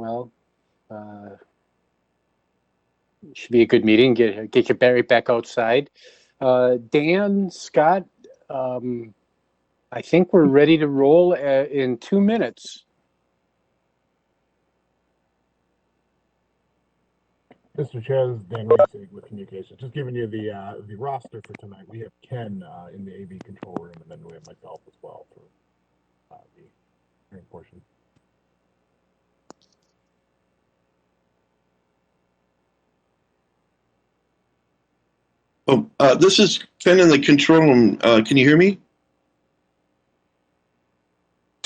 Well, should be a good meeting. Get your Barry back outside. Dan, Scott, I think we're ready to roll in 2 minutes. Mr. Chair, this is Dan Racing with Communications. Just giving you the roster for tonight. We have Ken in the AV control room, and then we have myself as well for the hearing portion. This is Ken in the control room. Can you hear me?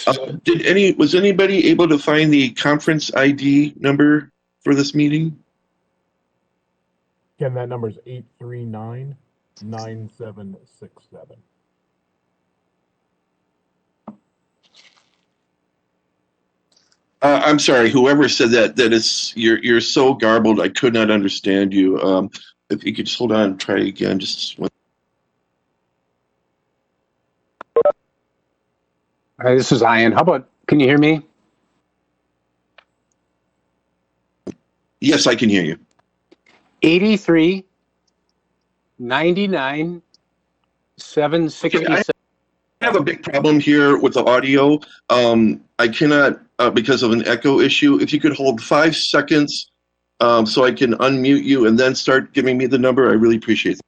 Was anybody able to find the conference ID number for this meeting? Ken, that number is 839-9767. I'm sorry, whoever said that is you're so garbled I could not understand you. If you could just hold on and try again, just one. Hi, this is Ian. How about, can you hear me? Yes, I can hear you. 83 99 767. Okay, I have a big problem here with the audio. I cannot, because of an echo issue. If you could hold 5 seconds so I can unmute you and then start giving me the number, I really appreciate it.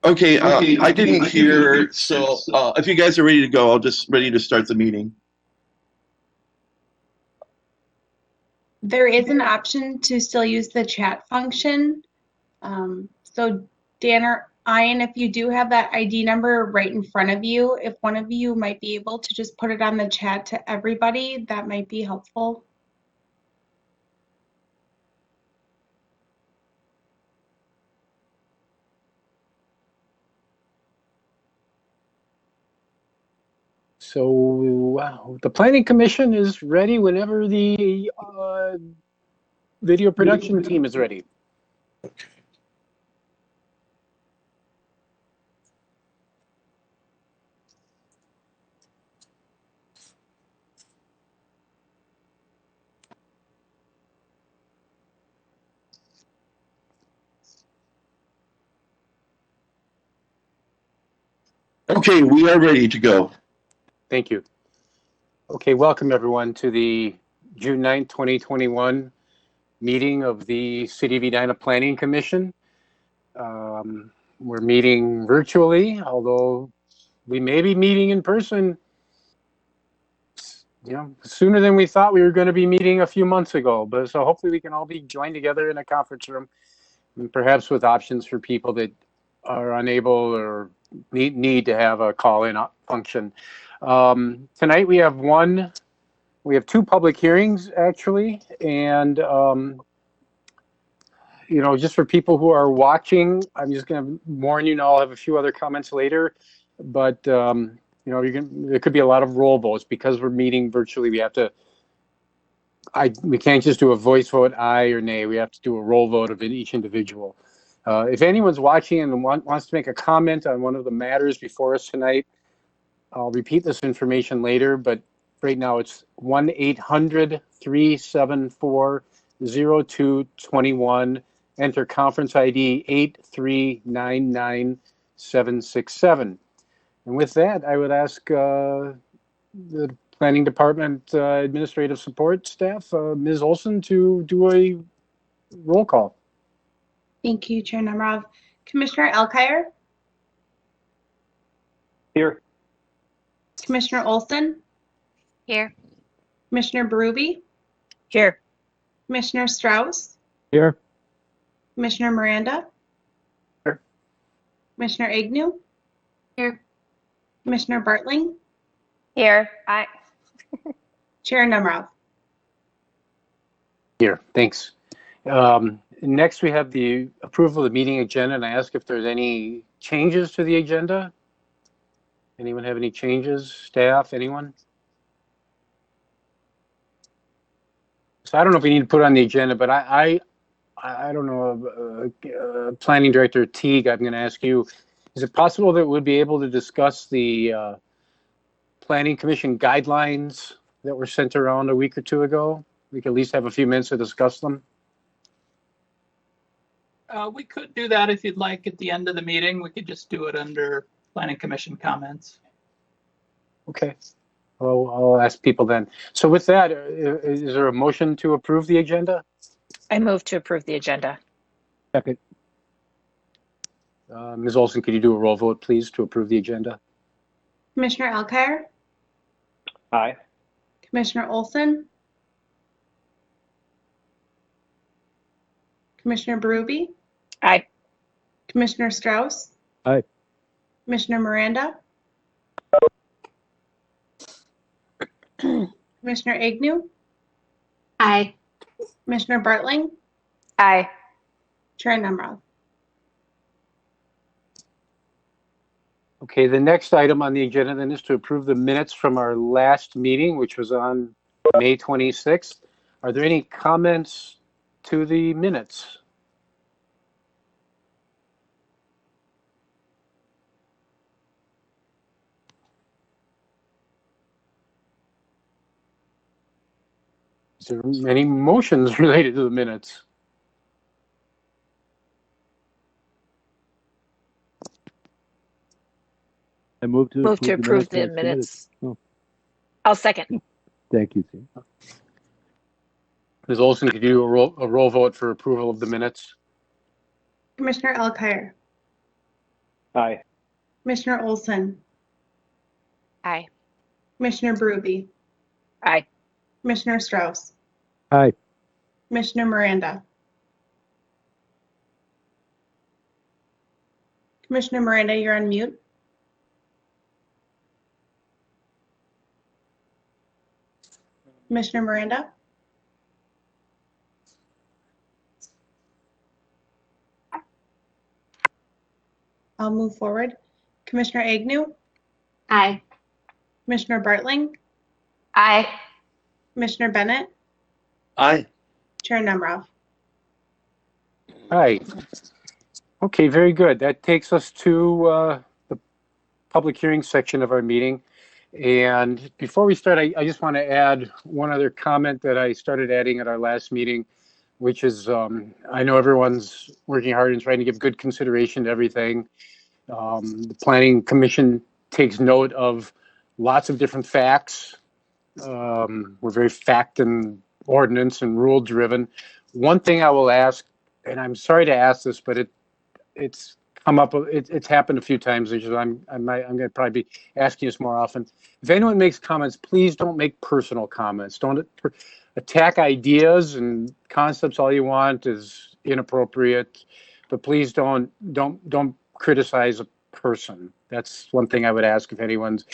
Okay, I didn't hear, so if you guys are ready to go, I'll just ready to start the meeting. There is an option to still use the chat function. So Dan or Ian, if you do have that ID number right in front of you, if one of you might be able to just put it on the chat to everybody, that might be helpful. So wow, the Planning Commission is ready whenever the video production team is ready. Okay, we are ready to go. Thank you. Okay, welcome everyone to the June 9th, 2021 meeting of the City of Edina Planning Commission. We're meeting virtually, although we may be meeting in person, sooner than we thought we were going to be meeting a few months ago. But so hopefully we can all be joined together in a conference room, and perhaps with options for people that are unable or need to have a call-in function. Tonight we have two public hearings actually, and just for people who are watching, I'm just going to warn you, and I'll have a few other comments later, but there could be a lot of roll votes because we're meeting virtually. We can't just do a voice vote, aye or nay. We have to do a roll vote of each individual. If anyone's watching and wants to make a comment on one of the matters before us tonight, I'll repeat this information later, but right now it's 1-800-374-0221. Enter conference ID 8399767. And with that, I would ask the Planning Department Administrative Support staff, Ms. Olson, to do a roll call. Thank you, Chair Nemerov. Commissioner Elkire? Here. Commissioner Olson? Here. Commissioner Berube? Here. Commissioner Strauss? Here. Commissioner Miranda? Here. Commissioner Agnew? Here. Commissioner Bartling? Here. Aye. Chair Nemerov? Here, thanks. Next, we have the approval of the meeting agenda, and I ask if there's any changes to the agenda. Anyone have any changes? Staff, anyone? So I don't know if we need to put it on the agenda, but I don't know, Planning Director Teague, I'm going to ask you, is it possible that we'll be able to discuss the Planning Commission guidelines that were sent around a week or two ago? We could at least have a few minutes to discuss them. We could do that if you'd like at the end of the meeting. We could just do it under Planning Commission comments. Okay. Well, I'll ask people then. So with that, is there a motion to approve the agenda? I move to approve the agenda. Second. Ms. Olson, could you do a roll vote, please, to approve the agenda? Commissioner Alkire, Aye. Commissioner Olson, Commissioner Berube, Aye. Commissioner Strauss. Aye. Commissioner Miranda. Commissioner Agnew, Aye. Commissioner Bartling, Aye. Chair Nemrov. Okay, the next item on the agenda then is to approve the minutes from our last meeting, which was on May 26th. Are there any comments to the minutes? Is there any motions related to the minutes? I move to Move to approve the as submitted. minutes. Oh, I'll second. thank you, Sam. Ms. Olson, could you do a roll vote for approval of the minutes? Commissioner Alkire, Aye. Commissioner Olson, Aye. Commissioner Berube, Aye. Commissioner Strauss, Aye. Commissioner Miranda. Commissioner Miranda, you're on mute. Commissioner Miranda. I'll move forward. Commissioner Agnew, Aye. Commissioner Bartling, Aye. Commissioner Bennett, Aye. Chair Nemrov. Hi. Okay, very good. That takes us to the public hearing section of our meeting. And before we start, I just want to add one other comment that I started adding at our last meeting, which is I know everyone's working hard and trying to give good consideration to everything. The Planning Commission takes note of lots of different facts. We're very fact and ordinance and rule driven. One thing I will ask, and I'm sorry to ask this, but it's come up, it's happened a few times. I'm going to probably be asking this more often. If anyone makes comments, please don't make personal comments. Don't attack ideas and concepts all you want is inappropriate, but please don't criticize a person. That's one thing I would ask if anyone's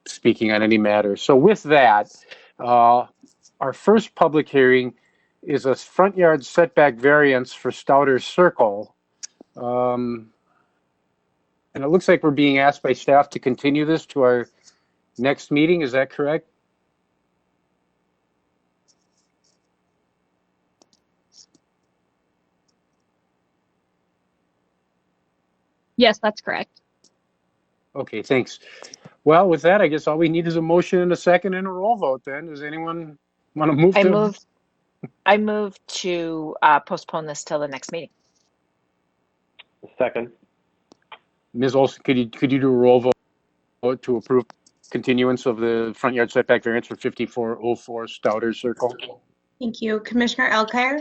speaking on any matter. So with that, our first public hearing is a front yard setback variance for Stouter Circle. And it looks like we're being asked by staff to continue this to our next meeting. Is that correct? Yes, that's correct. Okay, thanks. Well, with that, I guess all we need is a motion and a second and a roll vote then. Does anyone want to move to? I move to postpone this till the next meeting. Second. Ms. Olson, could you do a roll vote to approve continuance of the front yard setback variance for 5404 Stouter Circle? Thank you. Commissioner Alkire,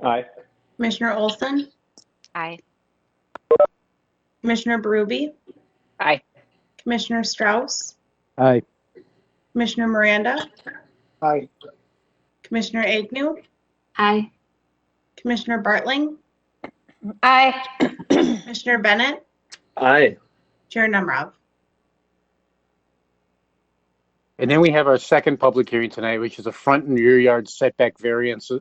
Aye. Commissioner Olson, Aye. Commissioner Berube, Aye. Commissioner Strauss, Aye. Commissioner Miranda, Aye. Commissioner Agnew, Aye. Commissioner Bartling, Aye. Commissioner Bennett, Aye. Chair Nemrov. And then we have our second public hearing tonight, which is a front and rear yard setback variance,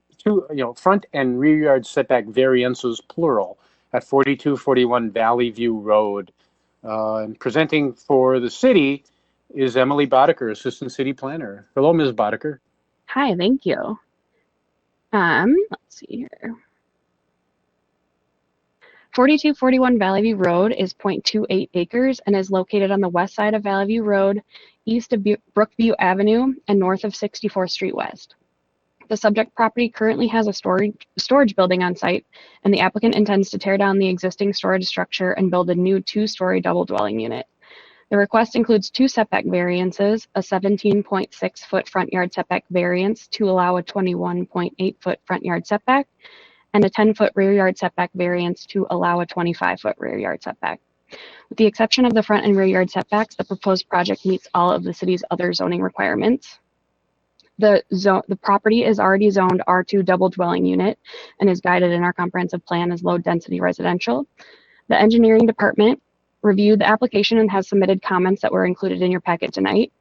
front and rear yard setback variances plural at 4241 Valley View Road. And presenting for the city is Emily Boddicker, Assistant City Planner. Hello, Ms. Boddicker. Hi, thank you. Let's see here. 4241 Valley View Road is 0.28 acres and is located on the west side of Valley View Road, east of Brookview Avenue, and north of 64th Street West. The subject property currently has a storage building on site, and the applicant intends to tear down the existing storage structure and build a new 2-story double dwelling unit. The request includes 2 setback variances, a 17.6-foot front yard setback variance to allow a 21.8-foot front yard setback, and a 10-foot rear yard setback variance to allow a 25-foot rear yard setback. With the exception of the front and rear yard setbacks, the proposed project meets all of the city's other zoning requirements. The property is already zoned R2 double dwelling unit and is guided in our comprehensive plan as low density residential. The engineering department reviewed the application and has submitted comments that were included in your packet tonight.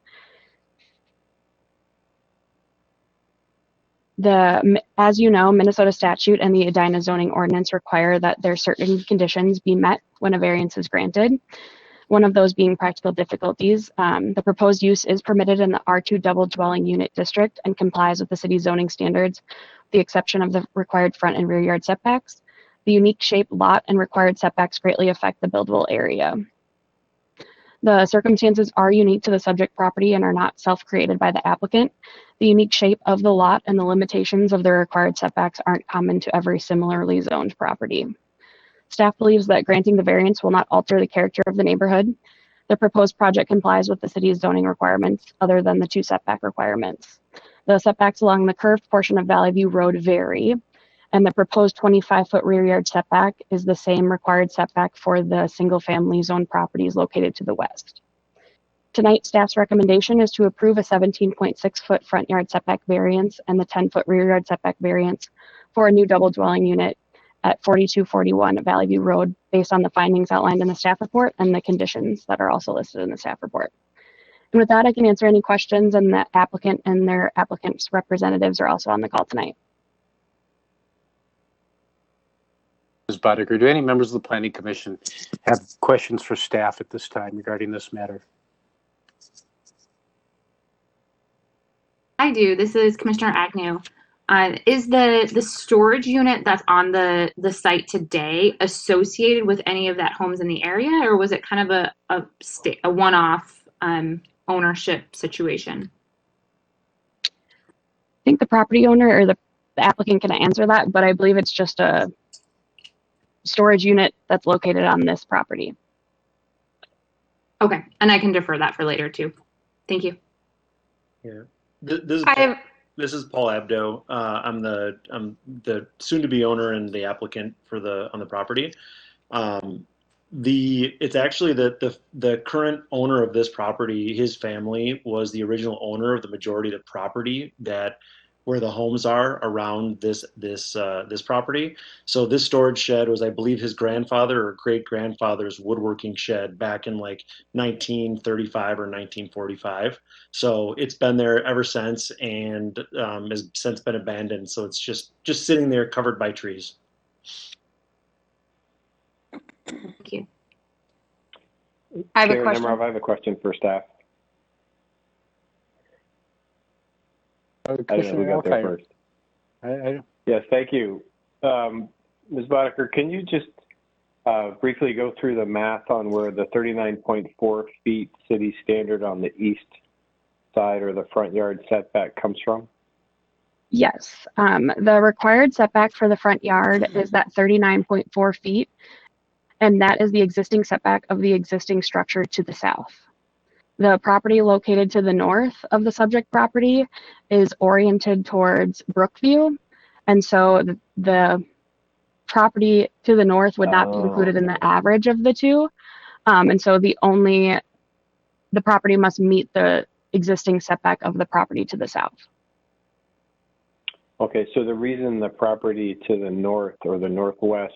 As you know, Minnesota statute and the Edina zoning ordinance require that there are certain conditions be met when a variance is granted. One of those being practical difficulties. The proposed use is permitted in the R2 double dwelling unit district and complies with the city's zoning standards, with the exception of the required front and rear yard setbacks. The unique shape, lot, and required setbacks greatly affect the buildable area. The circumstances are unique to the subject property and are not self-created by the applicant. The unique shape of the lot and the limitations of the required setbacks aren't common to every similarly zoned property. Staff believes that granting the variance will not alter the character of the neighborhood. The proposed project complies with the city's zoning requirements other than the 2 setback requirements. The setbacks along the curved portion of Valley View Road vary, and the proposed 25-foot rear yard setback is the same required setback for the single-family zone properties located to the west. Tonight, staff's recommendation is to approve a 17.6-foot front yard setback variance and the 10-foot rear yard setback variance for a new double dwelling unit at 4241 Valley View Road based on the findings outlined in the staff report and the conditions that are also listed in the staff report. And with that, I can answer any questions, and the applicant and their applicant's representatives are also on the call tonight. Ms. Boddicker, do any members of the Planning Commission have questions for staff at this time regarding this matter? I do. This is Commissioner Agnew. Is the storage unit that's on the site today associated with any of that homes in the area, or was it kind of a one-off ownership situation? I think the property owner or the applicant can answer that, but I believe it's just a storage unit that's located on this property. Okay, and I can defer that for later too. Thank you. Yeah, this is Paul Abdo. I'm the soon-to-be owner and the applicant for on the property. It's actually the current owner of this property. His family was the original owner of the majority of the property where the homes are around this property. So this storage shed was, I believe, his grandfather or great-grandfather's woodworking shed back in like 1935 or 1945. So it's been there ever since and has since been abandoned. So it's just sitting there covered by trees. Thank you. I have a question. I have a question for staff. I don't know who got there first. Yes, thank you. Ms. Boddicker, can you just briefly go through the math on where the 39.4 feet city standard on the east side or the front yard setback comes from? Yes, the required setback for the front yard is that 39.4 feet, and that is the existing setback of the existing structure to the south. The property located to the north of the subject property is oriented towards Brookview, and so the property to the north would not be included in the average of the two, and so the property must meet the existing setback of the property to the south. Okay, so the reason the property to the north or the northwest,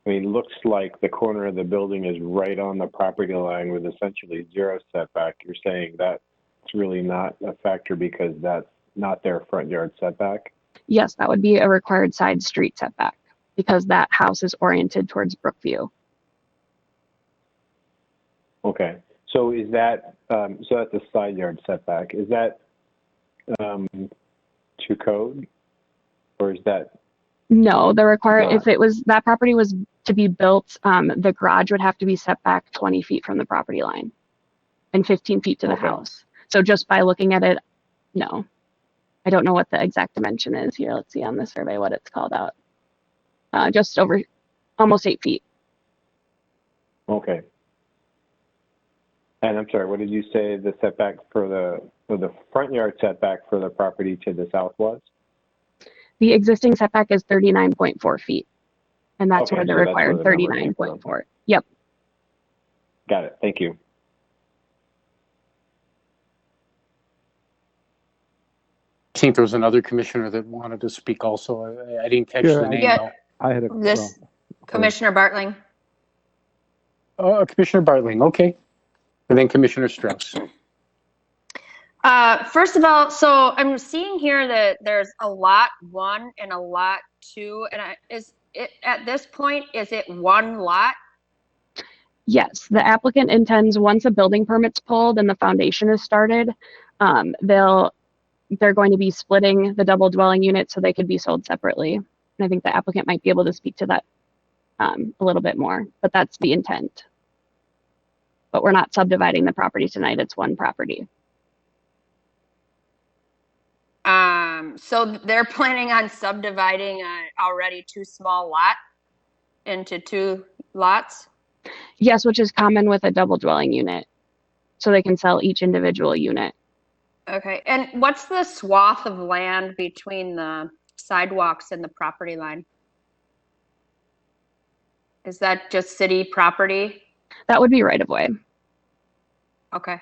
I mean, looks like the corner of the building is right on the property line with essentially zero setback. You're saying that it's really not a factor because that's not their front yard setback? Yes, that would be a required side street setback because that house is oriented towards Brookview. Okay, so is that, so that's a side yard setback. Is that to code? Or is that? No, the required, Not. if it was, that property was to be built, the garage would have to be set back 20 feet from the property line and 15 feet to the Okay. house. So just by looking at it, no. I don't know what the exact dimension is here. Let's see on the survey what it's called out. Just over almost 8 feet. Okay. And I'm sorry, what did you say the setback for the front yard setback for the property to the south was? The existing setback is 39.4 feet. And that's Okay, where the so that's required where the number came from. 39.4. Yep. Got it. Thank you. I think there was another commissioner that wanted to speak also. I didn't catch Sure, the name. Yeah. though. I had a This Commissioner Bartling. Oh, Commissioner Bartling, okay. And then Commissioner Strauss. First of all, so I'm seeing here that there's a lot 1 and a lot 2, and is it at this point, is it one lot? Yes, the applicant intends once a building permit's pulled and the foundation is started, they're going to be splitting the double dwelling unit so they could be sold separately. And I think the applicant might be able to speak to that a little bit more, but that's the intent. But we're not subdividing the property tonight, it's one property. So they're planning on subdividing an already too small lot into 2 lots? Yes, which is common with a double dwelling unit. So they can sell each individual unit. Okay, and what's the swath of land between the sidewalks and the property line? Is that just city property? That would be right of way. Okay.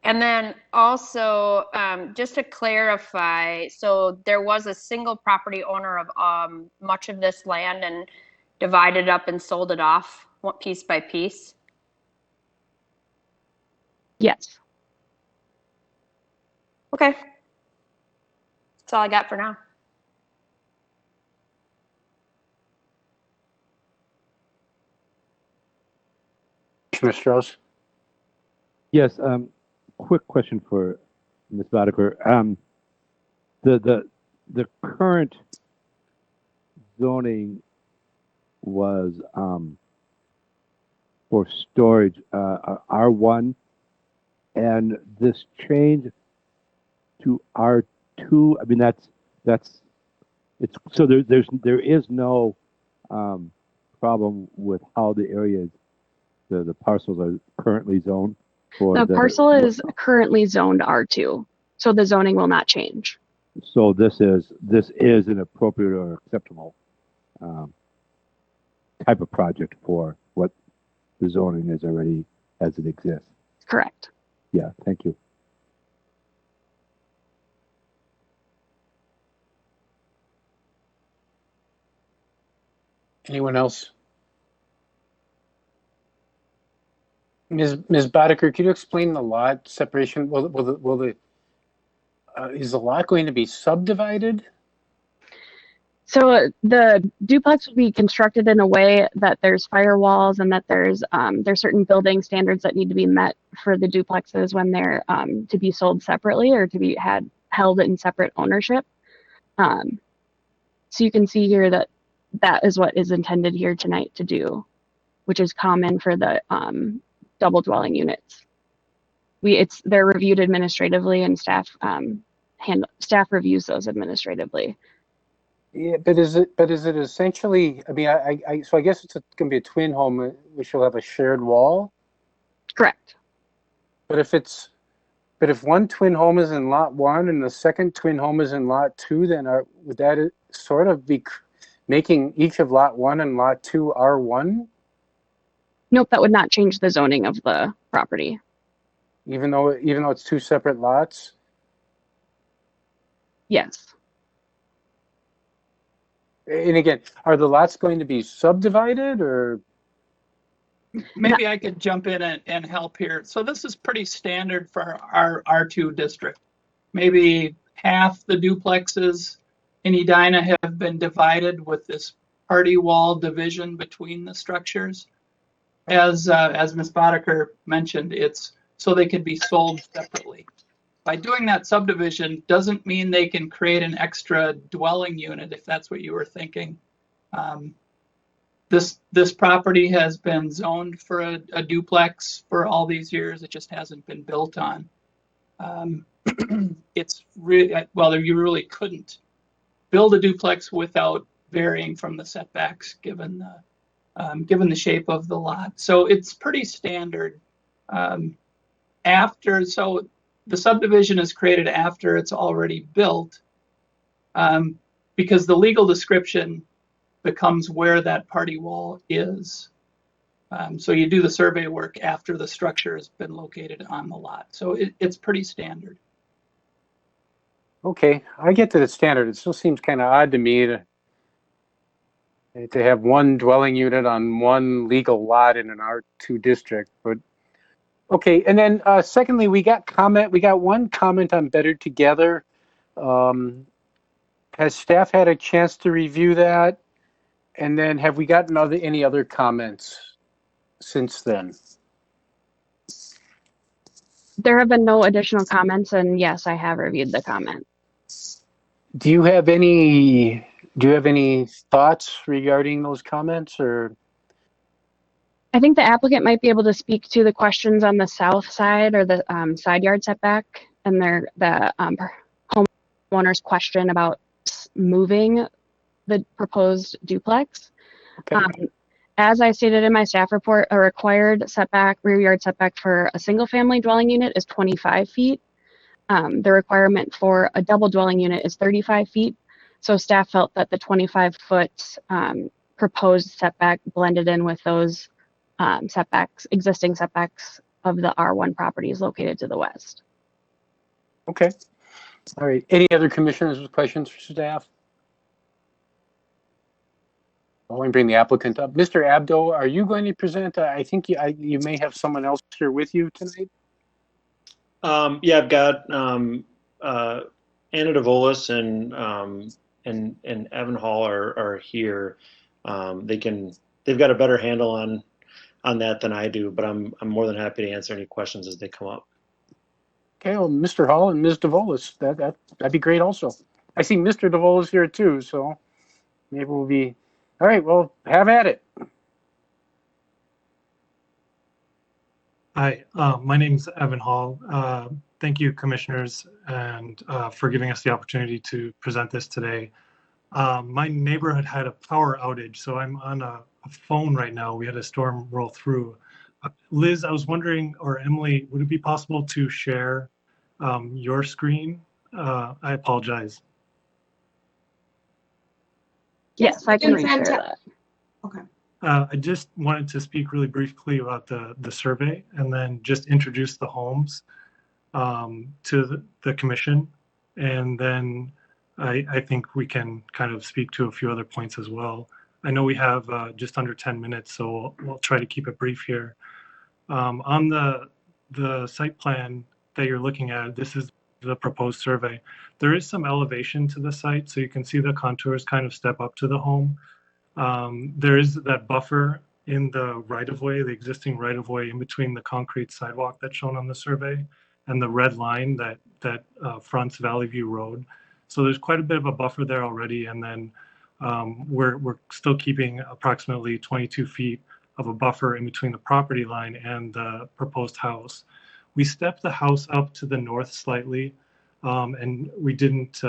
And then also, just to clarify, so there was a single property owner of much of this land and divided up and sold it off piece by piece? Yes. Okay. That's all I got for now. Commissioner Strauss. Yes, quick question for Ms. Boddicker. The current zoning was for storage R1, and this change to R2. I mean, it's so there is no problem with how the areas the parcels are currently zoned. The parcel is currently zoned R2, so the zoning will not change. So this is an appropriate or acceptable type of project for what the zoning is already as it exists. Correct. Yeah, thank you. Anyone else? Ms. Boddicker, could you explain the lot separation? Is the lot going to be subdivided? So the duplex will be constructed in a way that there's firewalls and that there's certain building standards that need to be met for the duplexes when they're to be sold separately or to be held in separate ownership. So you can see here that that is what is intended here tonight to do, which is common for the double dwelling units. They're reviewed administratively and staff reviews those administratively. Yeah, but is it essentially? I mean, so I guess it's going to be a twin home, which will have a shared wall. Correct. But if one twin home is in lot 1 and the second twin home is in lot 2, then would that sort of be making each of lot 1 and lot 2 R1? Nope, that would not change the zoning of the property. Even though it's 2 separate lots? Yes. And again, are the lots going to be subdivided or? Maybe I could jump in and help here. So this is pretty standard for our R2 district. Maybe half the duplexes in Edina have been divided with this party wall division between the structures. As Ms. Boddicker mentioned, it's so they can be sold separately. By doing that subdivision doesn't mean they can create an extra dwelling unit, if that's what you were thinking. This property has been zoned for a duplex for all these years. It just hasn't been built on. It's really, well, you really couldn't build a duplex without varying from the setbacks given the shape of the lot. So it's pretty standard. So the subdivision is created after it's already built, because the legal description becomes where that party wall is. So you do the survey work after the structure has been located on the lot. So it's pretty standard. Okay, I get that it's standard. It still seems kind of odd to me to have one dwelling unit on one legal lot in an R2 district, but okay. And then secondly, we got one comment on Better Together. Has staff had a chance to review that? And then have we gotten any other comments since then? There have been no additional comments, and yes, I have reviewed the comment. Do you have any thoughts regarding those comments, or? I think the applicant might be able to speak to the questions on the south side or the side yard setback, and the homeowner's question about moving the proposed duplex. Okay. As I stated in my staff report, a required setback, rear yard setback for a single family dwelling unit is 25 feet. The requirement for a double dwelling unit is 35 feet. So staff felt that the 25-foot proposed setback blended in with those existing setbacks of the R1 properties located to the west. Okay. All right. Any other commissioners with questions for staff? I want to bring the applicant up. Mr. Abdo, are you going to present? I think you may have someone else here with you tonight. Yeah, I've got Anna DeVolis and Evan Hall are here. They've got a better handle on that than I do, but I'm more than happy to answer any questions as they come up. Okay, well, Mr. Hall and Ms. DeVolis, that'd be great also. I see Mr. DeVolis here too, so maybe we'll be, all right, well, have at it. Hi, my name's Evan Hall. Thank you, commissioners, and for giving us the opportunity to present this today. My neighborhood had a power outage, so I'm on a phone right now. We had a storm roll through. Liz, I was wondering, or Emily, would it be possible to share your screen? I apologize. Yes, I can share that. Okay. I just wanted to speak really briefly about the survey and then just introduce the homes to the commission. And then I think we can kind of speak to a few other points as well. I know we have just under 10 minutes, so we'll try to keep it brief here. On the site plan that you're looking at, this is the proposed survey. There is some elevation to the site, so you can see the contours kind of step up to the home. There is that buffer in the right-of-way, the existing right-of-way in between the concrete sidewalk that's shown on the survey and the red line that fronts Valley View Road. So there's quite a bit of a buffer there already, and then we're still keeping approximately 22 feet of a buffer in between the property line and the proposed house. We stepped the house up to the north slightly, and we didn't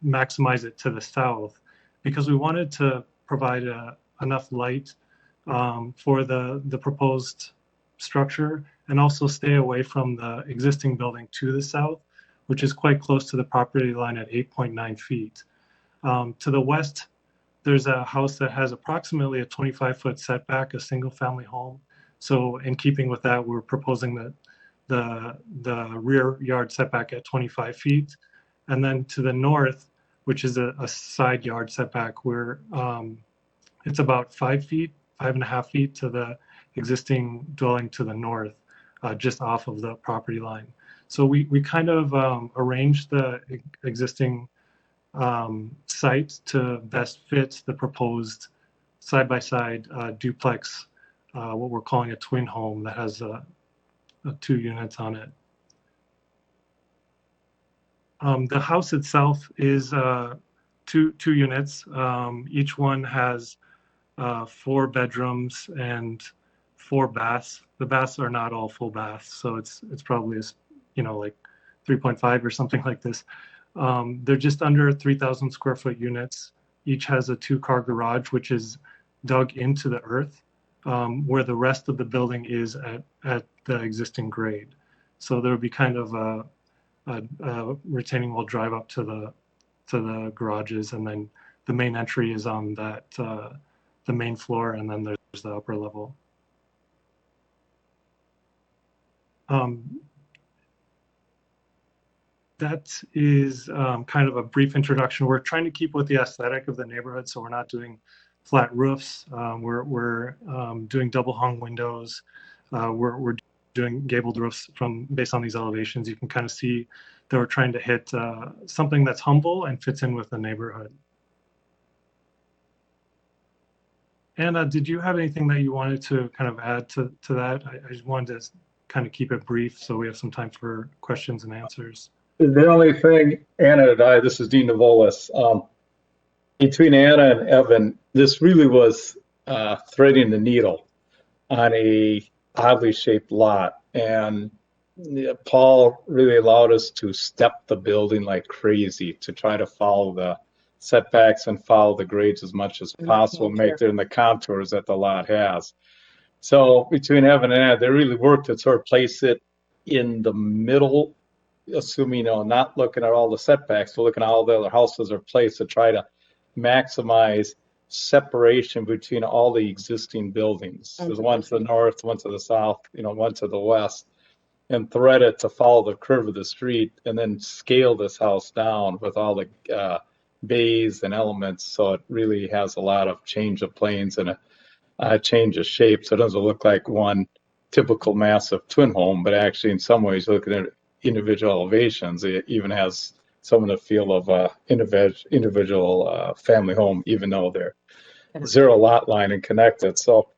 maximize it to the south because we wanted to provide enough light for the proposed structure and also stay away from the existing building to the south, which is quite close to the property line at 8.9 feet. To the west, there's a house that has approximately a 25-foot setback, a single-family home. So in keeping with that, we're proposing that the rear yard setback at 25 feet. And then to the north, which is a side yard setback, where it's about 5 feet, 5.5 feet to the existing dwelling to the north, just off of the property line. So we kind of arranged the existing site to best fit the proposed side-by-side duplex, what we're calling a twin home that has 2 units on it. The house itself is two units. Each one has 4 bedrooms and 4 baths. The baths are not all full baths, so it's probably, like 3.5 or something like this. They're just under 3,000 square foot units. Each has a 2-car garage, which is dug into the earth, where the rest of the building is at the existing grade. So there would be kind of a retaining wall drive up to the garages, and then the main entry is on that the main floor, and then there's the upper level. That is kind of a brief introduction. We're trying to keep with the aesthetic of the neighborhood, so we're not doing flat roofs. We're doing double hung windows. We're doing gabled roofs based on these elevations. You can kind of see that we're trying to hit something that's humble and fits in with the neighborhood. Anna, did you have anything that you wanted to kind of add to that? I just wanted to kind of keep it brief so we have some time for questions and answers. The only thing, Anna and I, this is Dean Navolis. Between Anna and Evan, this really was threading the needle on a oddly shaped lot. And Paul really allowed us to step the building like crazy to try to follow the setbacks and follow the grades as much as possible, make there in the contours that the lot has. So between Evan and Anna, they really worked to sort of place it in the middle, assuming, not looking at all the setbacks, but looking at all the other houses are placed to try to maximize separation between all the existing buildings. There's one to the north, one to the south, one to the west, and thread it to follow the curve of the street, and then scale this house down with all the bays and elements, so it really has a lot of change of planes and a change of shape, so it doesn't look like one typical massive twin home, but actually in some ways, looking at individual elevations, it even has some of the feel of individual family home, even though they're 0 lot line and connected. So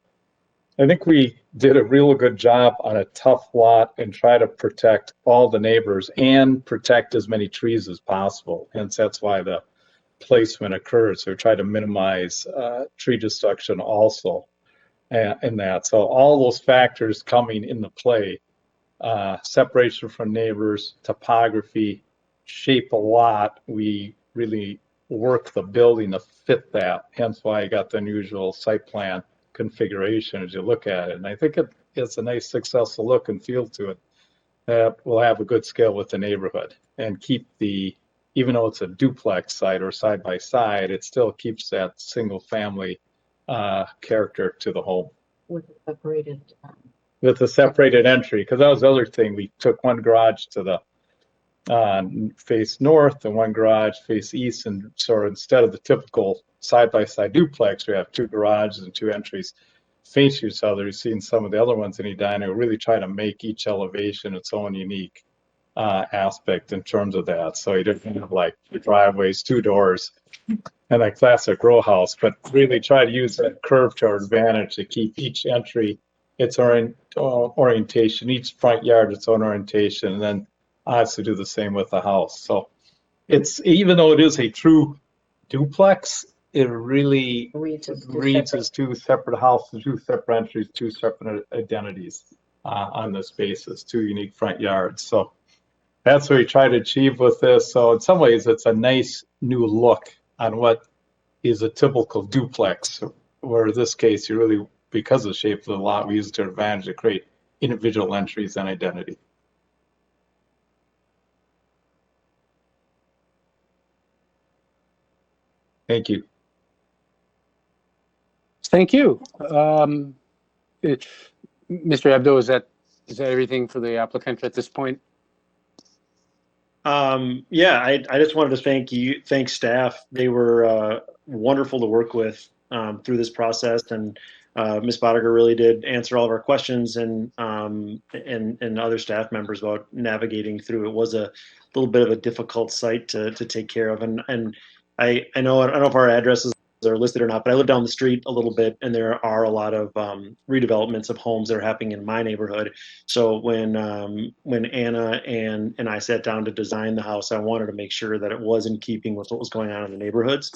I think we did a real good job on a tough lot and try to protect all the neighbors and protect as many trees as possible. Hence, that's why the placement occurs. So we try to minimize tree destruction also in that. So all those factors coming into play, separation from neighbors, topography, shape a lot, we really work the building to fit that. Hence why I got the unusual site plan configuration as you look at it. And I think it's a nice, successful look and feel to it that will have a good scale with the neighborhood and keep even though it's a duplex site or side by side, it still keeps that single family character to the home. With a separated with a separated entry, because that was the other thing. We took one garage to the face north and one garage face east, and so instead of the typical side-by-side duplex, we have 2 garages and 2 entries face each other. You've seen some of the other ones in Edina. We really try to make each elevation its own unique aspect in terms of that. So you didn't have like driveways, 2 doors, and a classic row house, but really try to use that curve to our advantage to keep each entry its own orientation, each front yard its own orientation, and then obviously do the same with the house. So it's, even though it is a true duplex, it really reads as 2 separate houses, 2 separate entries, 2 separate identities on this basis, 2 unique front yards. So that's what we try to achieve with this. So in some ways, it's a nice new look on what is a typical duplex, where in this case, you really, because of the shape of the lot, we use it to advantage to create individual entries and identity. Thank you. Thank you. Mr. Abdo, is that everything for the applicant at this point? Yeah, I just wanted to thank staff. They were wonderful to work with through this process, and Ms. Boddiger really did answer all of our questions, and other staff members about navigating through. It was a little bit of a difficult site to take care of, and I don't know if our addresses are listed or not, but I live down the street a little bit, and there are a lot of redevelopments of homes that are happening in my neighborhood. So when Anna and I sat down to design the house, I wanted to make sure that it was in keeping with what was going on in the neighborhoods,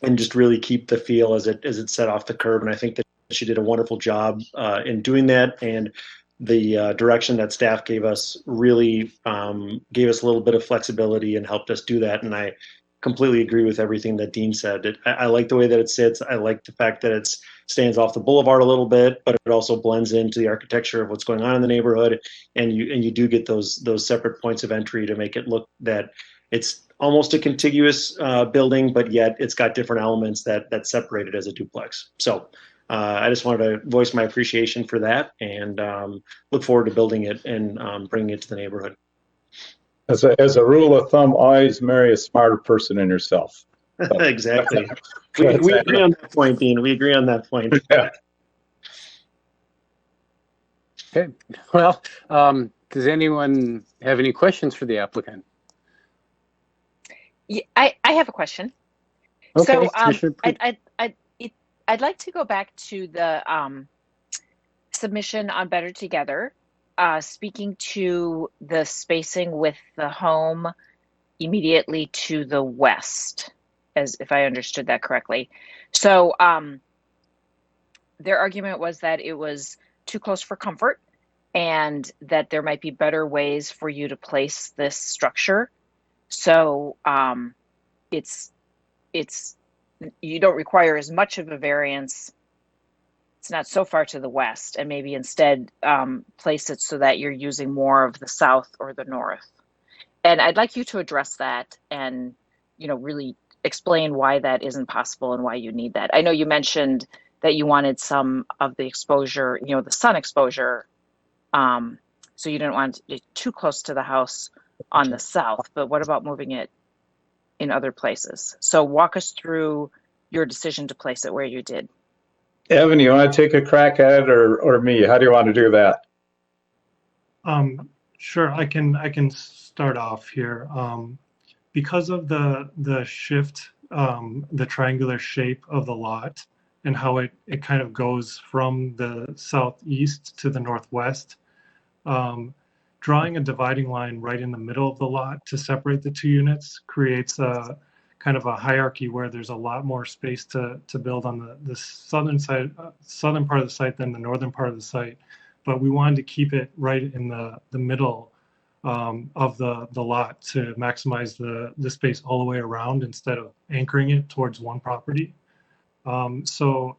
and just really keep the feel as it set off the curb. And I think that she did a wonderful job in doing that. And the direction that staff gave us really gave us a little bit of flexibility and helped us do that. And I completely agree with everything that Dean said. I like the way that it sits. I like the fact that it stands off the boulevard a little bit, but it also blends into the architecture of what's going on in the neighborhood. And you do get those separate points of entry to make it look that it's almost a contiguous building, but yet it's got different elements that separate it as a duplex. So I just wanted to voice my appreciation for that, and look forward to building it and bringing it to the neighborhood. As a rule of thumb, always marry a smarter person than yourself. So. Exactly. We agree on that point, Dean. We agree on that point. Yeah. Okay. Well, does anyone have any questions for the applicant? Yeah, I have a question. Okay, So I'd like to go back to the submission on Better Together, speaking to the spacing with the home immediately to the west, as if I understood that correctly. So their argument was that it was too close for comfort, and that there might be better ways for you to place this structure. So it's you don't require as much of a variance. It's not so far to the west, and maybe instead place it so that you're using more of the south or the north. And I'd like you to address that and, really explain why that isn't possible and why you need that. I know you mentioned that you wanted some of the exposure, the sun exposure, so you didn't want it too close to the house on the south, but what about moving it in other places? So walk us through your decision to place it where you did. Evan, you want to take a crack at it, or me? How do you want to do that? Sure, I can start off here. Because of the shift, the triangular shape of the lot and how it kind of goes from the southeast to the northwest, drawing a dividing line right in the middle of the lot to separate the two units creates a kind of a hierarchy where there's a lot more space to build on the southern part of the site than the northern part of the site. But we wanted to keep it right in the middle of the lot to maximize the space all the way around instead of anchoring it towards one property. So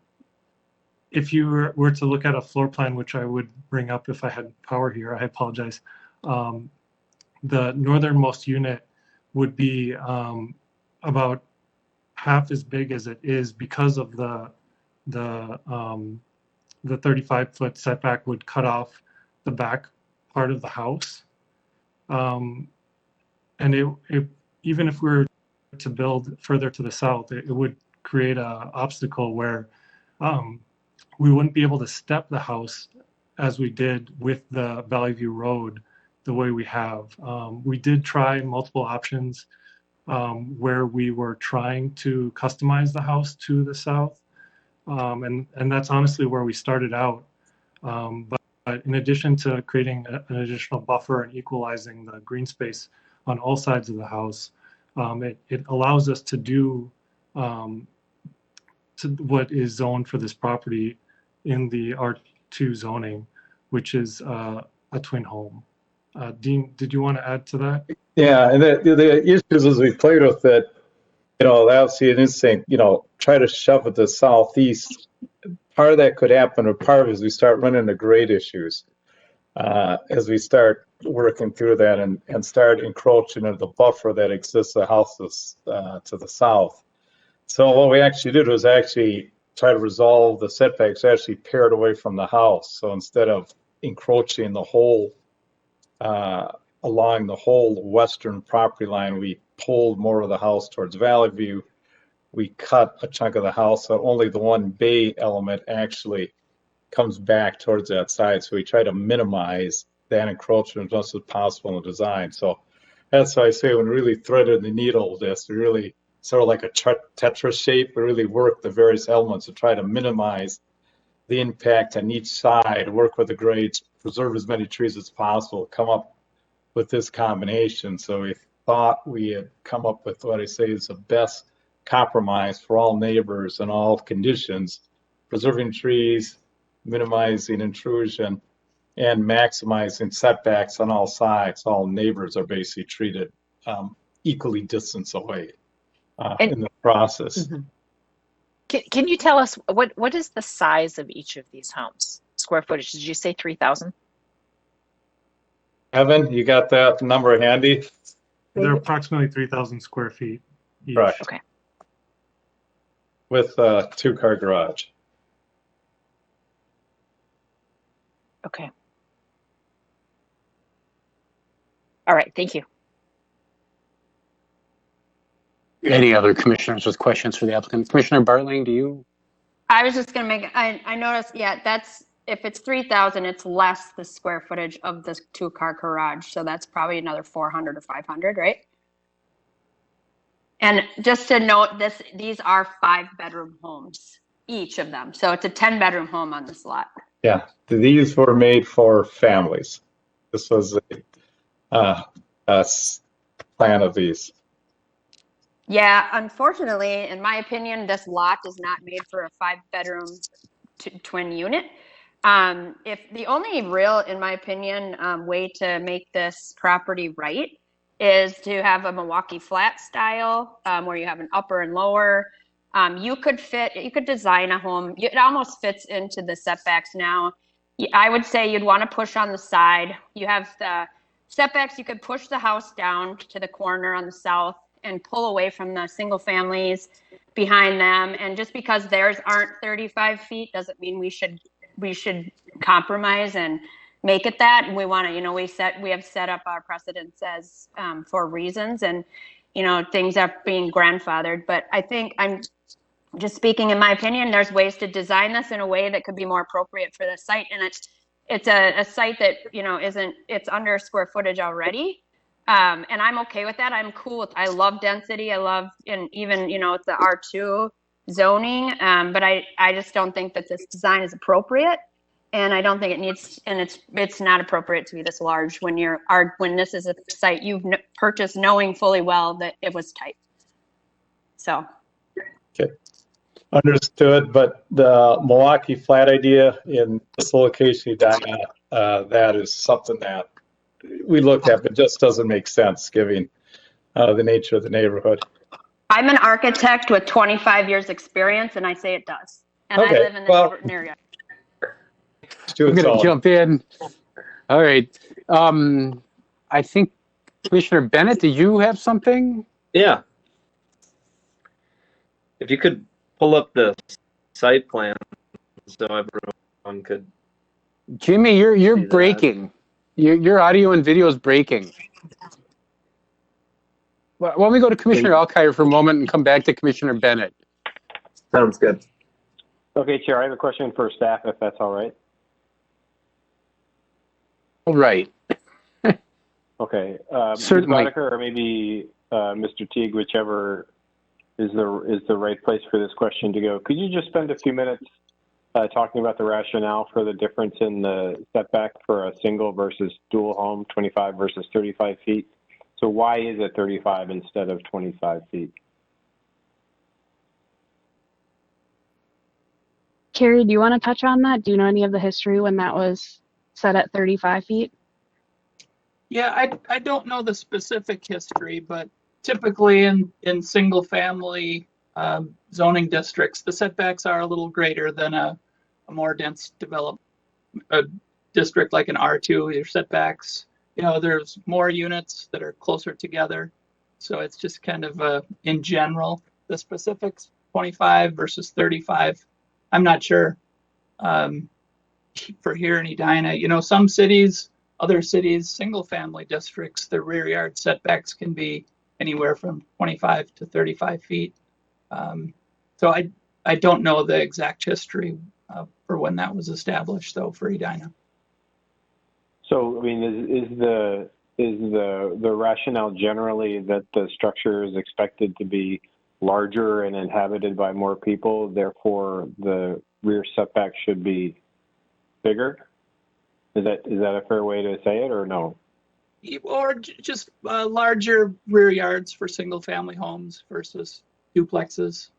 if you were to look at a floor plan, which I would bring up if I had power here, I apologize. The northernmost unit would be about half as big as it is because of the 35-foot setback would cut off the back part of the house. And it even if we were to build further to the south, it would create an obstacle where we wouldn't be able to step the house as we did with the Valley View Road the way we have. We did try multiple options where we were trying to customize the house to the south. And that's honestly where we started out. But in addition to creating an additional buffer and equalizing the green space on all sides of the house, it allows us to do to what is zoned for this property in the R2 zoning, which is a twin home. Dean, did you want to add to that? Yeah, and the issues as we played with it, obviously an instinct, try to shove it to the southeast. Part of that could happen, or part of it is we start running into grade issues as we start working through that and start encroaching into the buffer that exists the houses to the south. So what we actually did was actually try to resolve the setbacks actually paired away from the house. So instead of encroaching the whole along the whole western property line, we pulled more of the house towards Valley View we cut a chunk of the house so only the one bay element actually comes back towards that side. So we try to minimize that encroachment as much as possible in the design. So that's why I say when we really threaded the needle this, we really sort of like a Tetris shape, we really work the various elements to try to minimize the impact on each side, work with the grades, preserve as many trees as possible, come up with this combination. So we thought we had come up with what I say is the best compromise for all neighbors and all conditions, preserving trees, minimizing intrusion, and maximizing setbacks on all sides. All neighbors are basically treated equally distance away in the process. Can you tell us what is the size of each of these homes? Square footage? Did you say 3,000? Evan, you got that number handy? They're approximately 3,000 square feet each. Correct. Okay. With a 2-car garage. Okay. All right. Thank you. Any other commissioners with questions for the applicant? Commissioner Bartling, do you? I was just gonna make, I noticed, yeah, that's, if it's 3,000, it's less the square footage of this 2-car garage. So that's probably another 400 or 500, right? And just to note this, these are 5-bedroom homes, each of them. So it's a 10-bedroom home on this lot. Yeah, these were made for families. This was a plan of these. Yeah, unfortunately, in my opinion, this lot is not made for a 5-bedroom twin unit. If the only real, in my opinion, way to make this property right is to have a Milwaukee flat style, where you have an upper and lower. You could design a home. It almost fits into the setbacks now. I would say you'd want to push on the side. You have the setbacks. You could push the house down to the corner on the south and pull away from the single families behind them. And just because theirs aren't 35 feet doesn't mean we should compromise and make it that. And we want to, we have set up our precedents as for reasons, and things are being grandfathered. But I think, I'm just speaking in my opinion, there's ways to design this in a way that could be more appropriate for the site. And it's a site that it's under square footage already. And I'm okay with that. I'm cool with, I love density. I love, and even, it's the R2 zoning. But I just don't think that this design is appropriate. And I don't think it needs, and it's not appropriate to be this large when this is a site you've purchased knowing fully well that it was tight. So. Okay. Understood, but the Milwaukee flat idea in this location, that is something that we looked at, but just doesn't make sense given the nature of the neighborhood. I'm an architect with 25 years experience, and I say it does. And okay. I live in the area. I'm going to jump in. All right. I think Commissioner Bennett, do you have something? Yeah. If you could pull up the site plan so everyone could. Jimmy, you're breaking. Your audio and video is breaking. Why don't we go to Commissioner Alkire for a moment and come back to Commissioner Bennett? Sounds good. Okay, Chair, I have a question for staff, if that's all right. All right. Okay. Certainly. Ms. Boddicker, or maybe Mr. Teague, whichever is the right place for this question to go. Could you just spend a few minutes talking about the rationale for the difference in the setback for a single versus dual home, 25 versus 35 feet? So why is it 35 instead of 25 feet? Carrie, do you want to touch on that? Do you know any of the history when that was set at 35 feet? Yeah, I don't know the specific history, but typically in single family zoning districts, the setbacks are a little greater than a more dense developed district like an R2. Your setbacks, there's more units that are closer together. So it's just kind of in general, the specifics, 25 versus 35. I'm not sure for here in Edina. Some cities, other cities, single family districts, the rear yard setbacks can be anywhere from 25 to 35 feet. So I don't know the exact history for when that was established, though, for Edina. So, I mean, is the rationale generally that the structure is expected to be larger and inhabited by more people, therefore the rear setback should be bigger? Is that a fair way to say it, or no? Or just larger rear yards for single-family homes versus duplexes.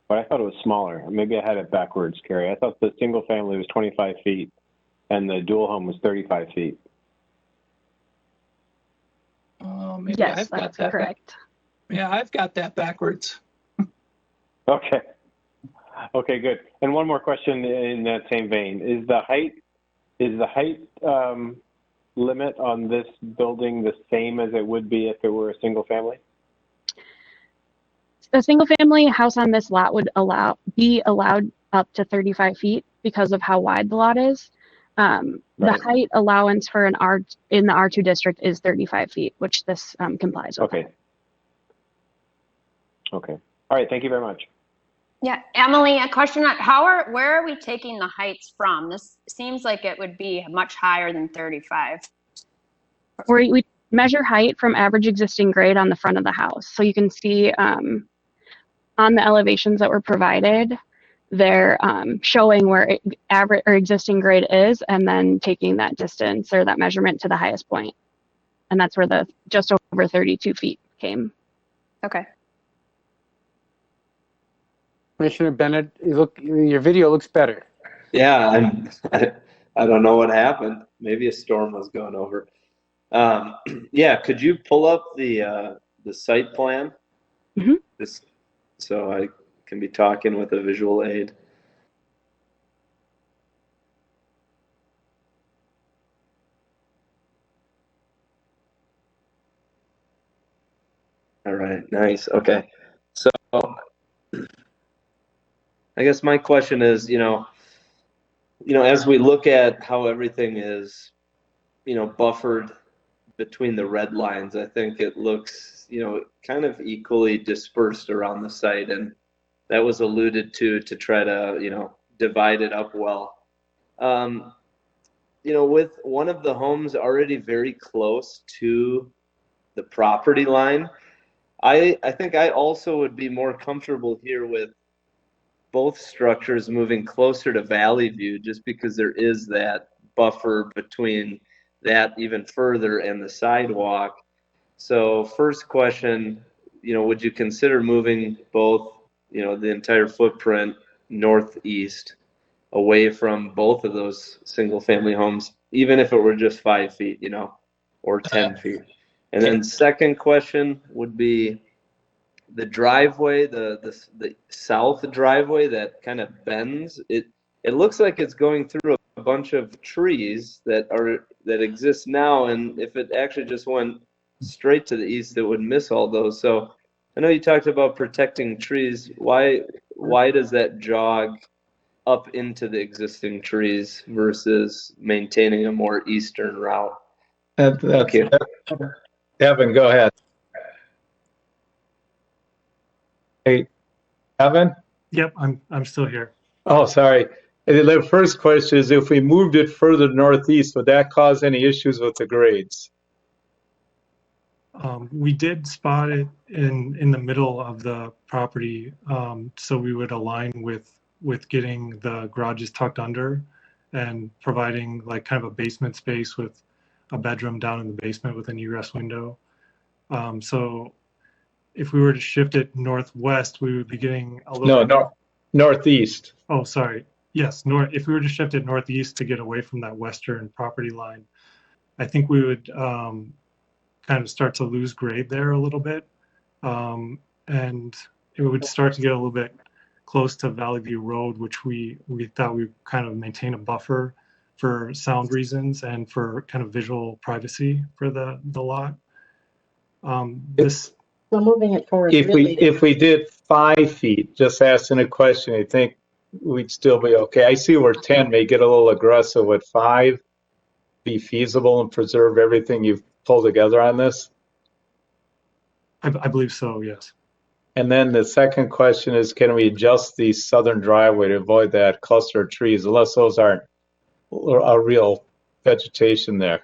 But I thought it was smaller. Maybe I had it backwards, Carrie. I thought the single family was 25 feet and the dual home was 35 feet. Maybe Yes, I've got that's that correct. Yeah, I've got that backwards. Okay. Okay, good. And one more question in that same vein: is the height limit on this building the same as it would be if it were a single family? A single family house on this lot would be allowed up to 35 feet because of how wide the lot is. The Right. height allowance for in the R2 district is 35 feet, which this complies with. Okay. Okay. All right. Thank you very much. Yeah, Emily, a question on where are we taking the heights from? This seems like it would be much higher than 35. We measure height from average existing grade on the front of the house. So you can see on the elevations that were provided, they're showing where average or existing grade is, and then taking that distance or that measurement to the highest point. And that's where the just over 32 feet came. Okay. Commissioner Bennett, your video looks better. Yeah, I don't know what happened. Maybe a storm was going over. Yeah, could you pull up the site plan? Mhm. So I can be talking with a visual aid. All right, nice. Okay. So I guess my question is, as we look at how everything is, buffered between the red lines, I think it looks, kind of equally dispersed around the site, and that was alluded to try to, divide it up well. With one of the homes already very close to the property line, I think I also would be more comfortable here with both structures moving closer to Valley View, just because there is that buffer between that even further and the sidewalk. So first question, would you consider moving both, the entire footprint northeast away from both of those single family homes, even if it were just 5 feet, or 10 feet? And then second question would be the driveway, the south driveway that kind of bends. It looks like it's going through a bunch of trees that exist now, and if it actually just went straight to the east, it would miss all those. So I know you talked about protecting trees. Why does that jog up into the existing trees versus maintaining a more eastern route? Thank you. Evan, go ahead. Hey, Evan? Yep, I'm still here. Oh, sorry. The first question is, if we moved it further northeast, would that cause any issues with the grades? We did spot it in the middle of the property, so we would align with getting the garages tucked under and providing like kind of a basement space with a bedroom down in the basement with an egress window. So if we were to shift it northwest, we would be getting a little northeast. Oh, sorry. Yes, if we were to shift it northeast to get away from that western property line, I think we would kind of start to lose grade there a little bit. And it would start to get a little bit close to Valley View Road, which we thought we'd kind of maintain a buffer for sound reasons and for kind of visual privacy for the lot. So moving it forward. If we did 5 feet, just asking a question, I think we'd still be okay. I see where 10 may get a little aggressive. Would 5 be feasible and preserve everything you've pulled together on this? I believe so, yes. And then the second question is, can we adjust the southern driveway to avoid that cluster of trees, unless those aren't a real vegetation there?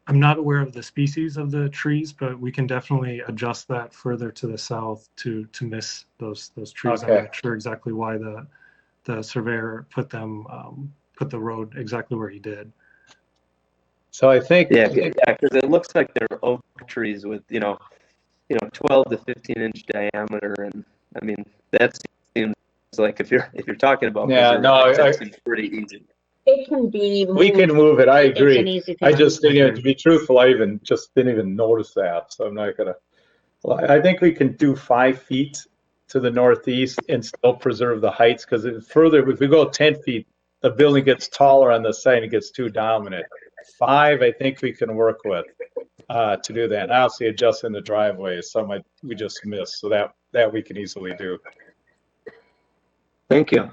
I'm not aware of the species of the trees, but we can definitely adjust that further to the south to miss those trees. Okay. I'm not sure exactly why the surveyor put the road exactly where he did. So I think, Yeah, because it looks like they're oak trees with 12 to 15-inch diameter, and I mean that seems like if you're talking about that seems pretty easy. It can be moved. We can move it. I agree. It's an easy thing. I just didn't, to be truthful, I just didn't even notice that. So I'm not gonna. Well, I think we can do 5 feet to the northeast and still preserve the heights, because if we go 10 feet, the building gets taller on the side and it gets too dominant. 5, I think we can work with to do that. And obviously, adjusting the driveway is something we just missed, so that we can easily do. Thank you.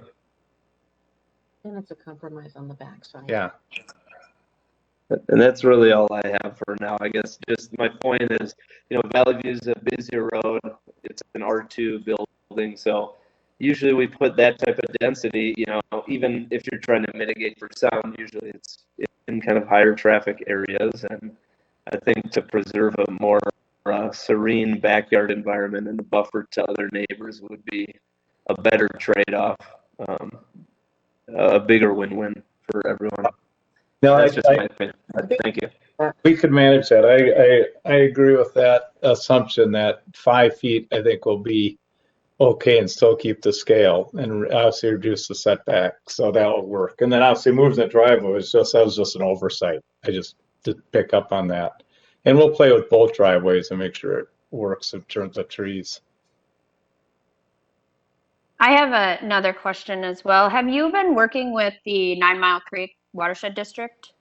And it's a compromise on the backside. Yeah. And that's really all I have for now. I guess just my point is, Valley View is a busier road. It's an R2 building, so usually we put that type of density, even if you're trying to mitigate for sound, usually it's in kind of higher traffic areas. And I think to preserve a more serene backyard environment and a buffer to other neighbors would be a better trade-off, a bigger win-win for everyone. No, that's just my opinion. Thank you. We could manage that. I agree with that assumption that 5 feet, I think, will be okay and still keep the scale and obviously reduce the setback. So that'll work. And then obviously moving the driveway that was just an oversight. I just did pick up on that. And we'll play with both driveways and make sure it works in terms of trees. I have another question as well. Have you been working with the 9 Mile Creek Watershed District?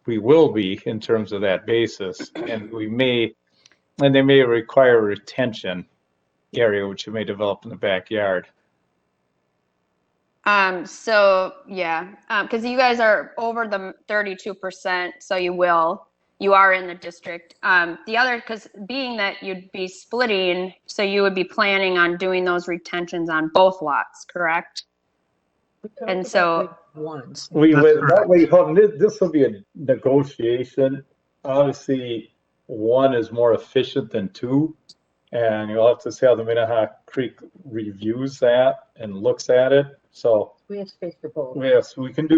We will be in terms of that basis, and they may require a retention area, which you may develop in the backyard. So yeah, because you guys are over the 32%, so you are in the district. The other, because being that you'd be splitting, so you would be planning on doing those retentions on both lots, correct? And so This will be a negotiation. Obviously, 1 is more efficient than 2, and you'll have to see how the Minnehaha Creek reviews that and looks at it. So we have space for both. Yes, we can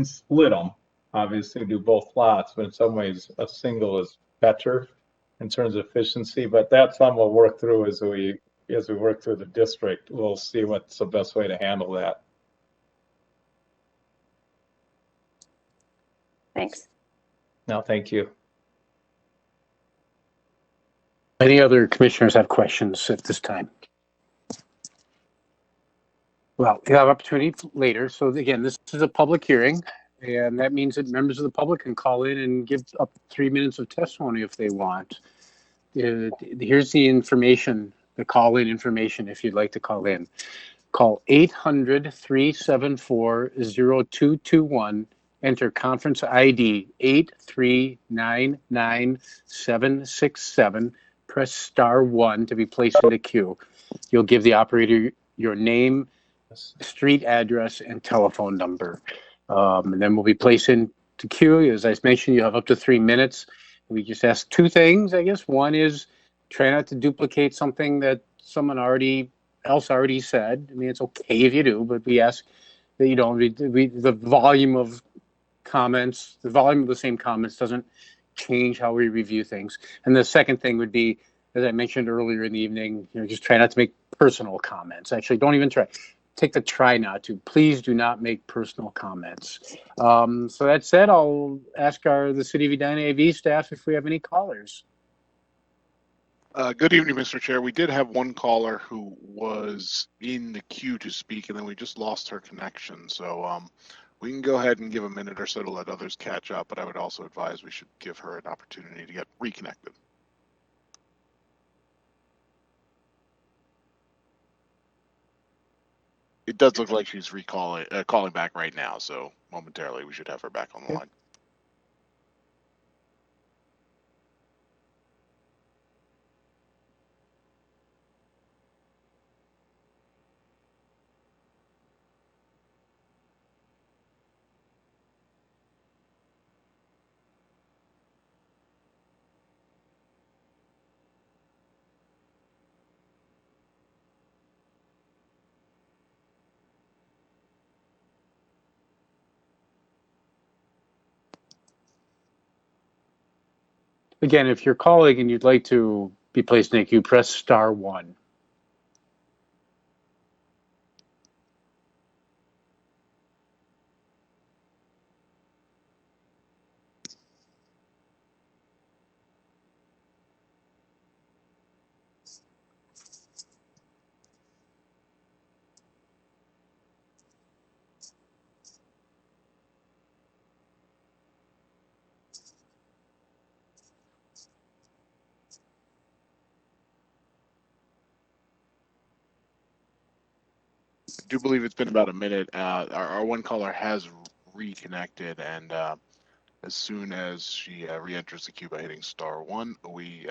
split them. Obviously, do both lots, but in some ways, a single is better in terms of efficiency. But that's something we'll work through as we work through the district. We'll see what's the best way to handle that. Thanks. No, thank you. Any other commissioners have questions at this time? Well, you'll have opportunity later. So again, this is a public hearing, and that means that members of the public can call in and give up 3 minutes of testimony if they want. Here's the information, the call-in information if you'd like to call in. Call 800-374-0221. Enter conference ID 8399767. Press *1 to be placed in the queue. You'll give the operator your name, street address, and telephone number. And then we'll be placed into queue. As I mentioned, you have up to 3 minutes. We just ask 2 things, I guess. One is try not to duplicate something that someone else already said. I mean, it's okay if you do, but we ask that you don't read the volume of comments. The volume of the same comments doesn't change how we review things. And the second thing would be, as I mentioned earlier in the evening, just try not to make personal comments. Actually, don't even try. Take the try not to. Please do not make personal comments. So that said, I'll ask the City of Edina AV staff if we have any callers. Good evening, Mr. Chair. We did have one caller who was in the queue to speak, and then we just lost her connection. So we can go ahead and give a minute or so to let others catch up, but I would also advise we should give her an opportunity to get reconnected. It does look like she's calling back right now, so momentarily we should have her back on the line. Again, if you're calling and you'd like to be placed in a queue, press *1. I do believe it's been about a minute. Our one caller has reconnected, and as soon as she re-enters the queue by hitting *1, we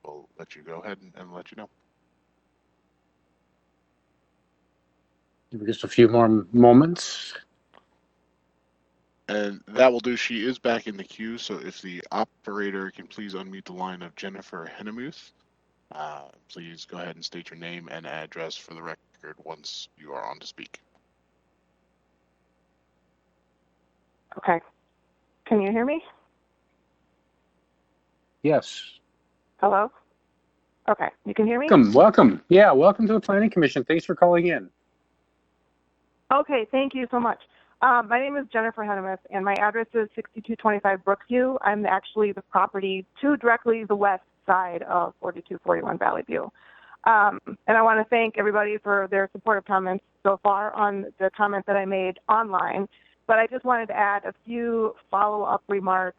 will let you go ahead and let you know. Give just a few more moments. And that will do. She is back in the queue, so if the operator can please unmute the line of Jennifer Hennemuth, please go ahead and state your name and address for the record once you are on to speak. Okay. Can you hear me? Yes. Hello? Okay. You can hear me? Welcome. Yeah, welcome to the Planning Commission. Thanks for calling in. Okay, thank you so much. My name is Jennifer Hennemuth, and my address is 6225 Brookview. I'm actually the property to directly the west side of 4241 Valley View. And I want to thank everybody for their supportive comments so far on the comment that I made online. But I just wanted to add a few follow-up remarks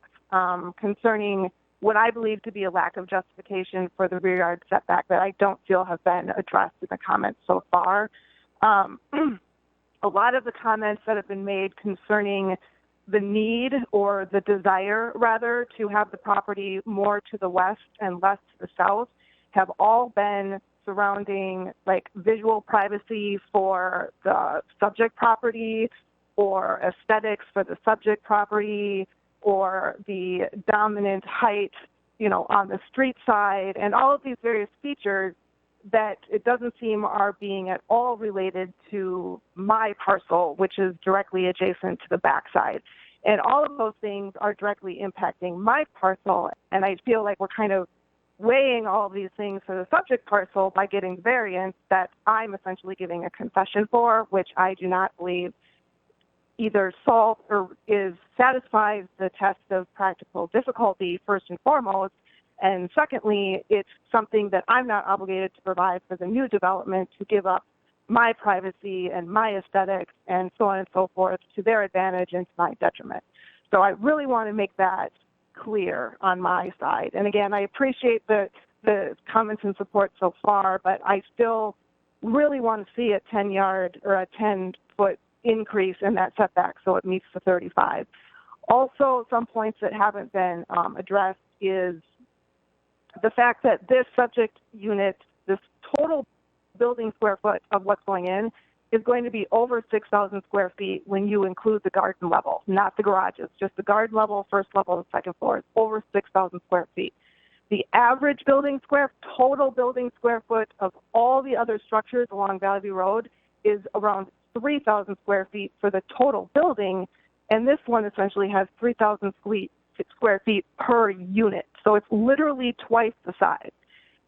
concerning what I believe to be a lack of justification for the rear yard setback that I don't feel have been addressed in the comments so far. A lot of the comments that have been made concerning the need or the desire, rather, to have the property more to the west and less to the south have all been surrounding like visual privacy for the subject property or aesthetics for the subject property or the dominant height, on the street side, and all of these various features that it doesn't seem are being at all related to my parcel, which is directly adjacent to the backside. And all of those things are directly impacting my parcel, and I feel like we're kind of weighing all of these things for the subject parcel by getting variance that I'm essentially giving a concession for, which I do not believe either solves or satisfies the test of practical difficulty, first and foremost, and secondly, it's something that I'm not obligated to provide for the new development to give up my privacy and my aesthetics and so on and so forth to their advantage and to my detriment. So I really want to make that clear on my side. And again, I appreciate the comments and support so far, but I still really want to see a 10-yard or a 10-foot increase in that setback so it meets the 35. Also, some points that haven't been addressed is the fact that this subject unit, this total building square foot of what's going in, is going to be over 6,000 square feet when you include the garden level, not the garages, just the garden level, first level, and second floor is over 6,000 square feet. The average total building square foot of all the other structures along Valley View Road is around 3,000 square feet for the total building, and this one essentially has 3,000 square feet per unit. So it's literally twice the size.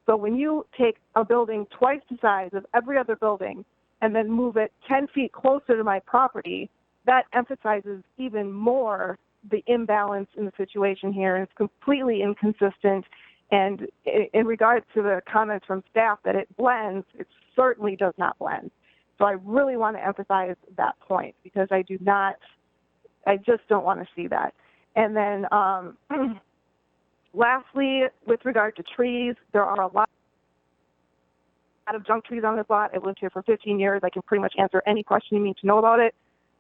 So when you take a building twice the size of every other building and then move it 10 feet closer to my property, that emphasizes even more the imbalance in the situation here. And it's completely inconsistent. And in regards to the comments from staff that it blends, it certainly does not blend. So I really want to emphasize that point because I just don't want to see that. And then lastly, with regard to trees, there are a lot of junk trees on this lot. I've lived here for 15 years. I can pretty much answer any question you need to know about it.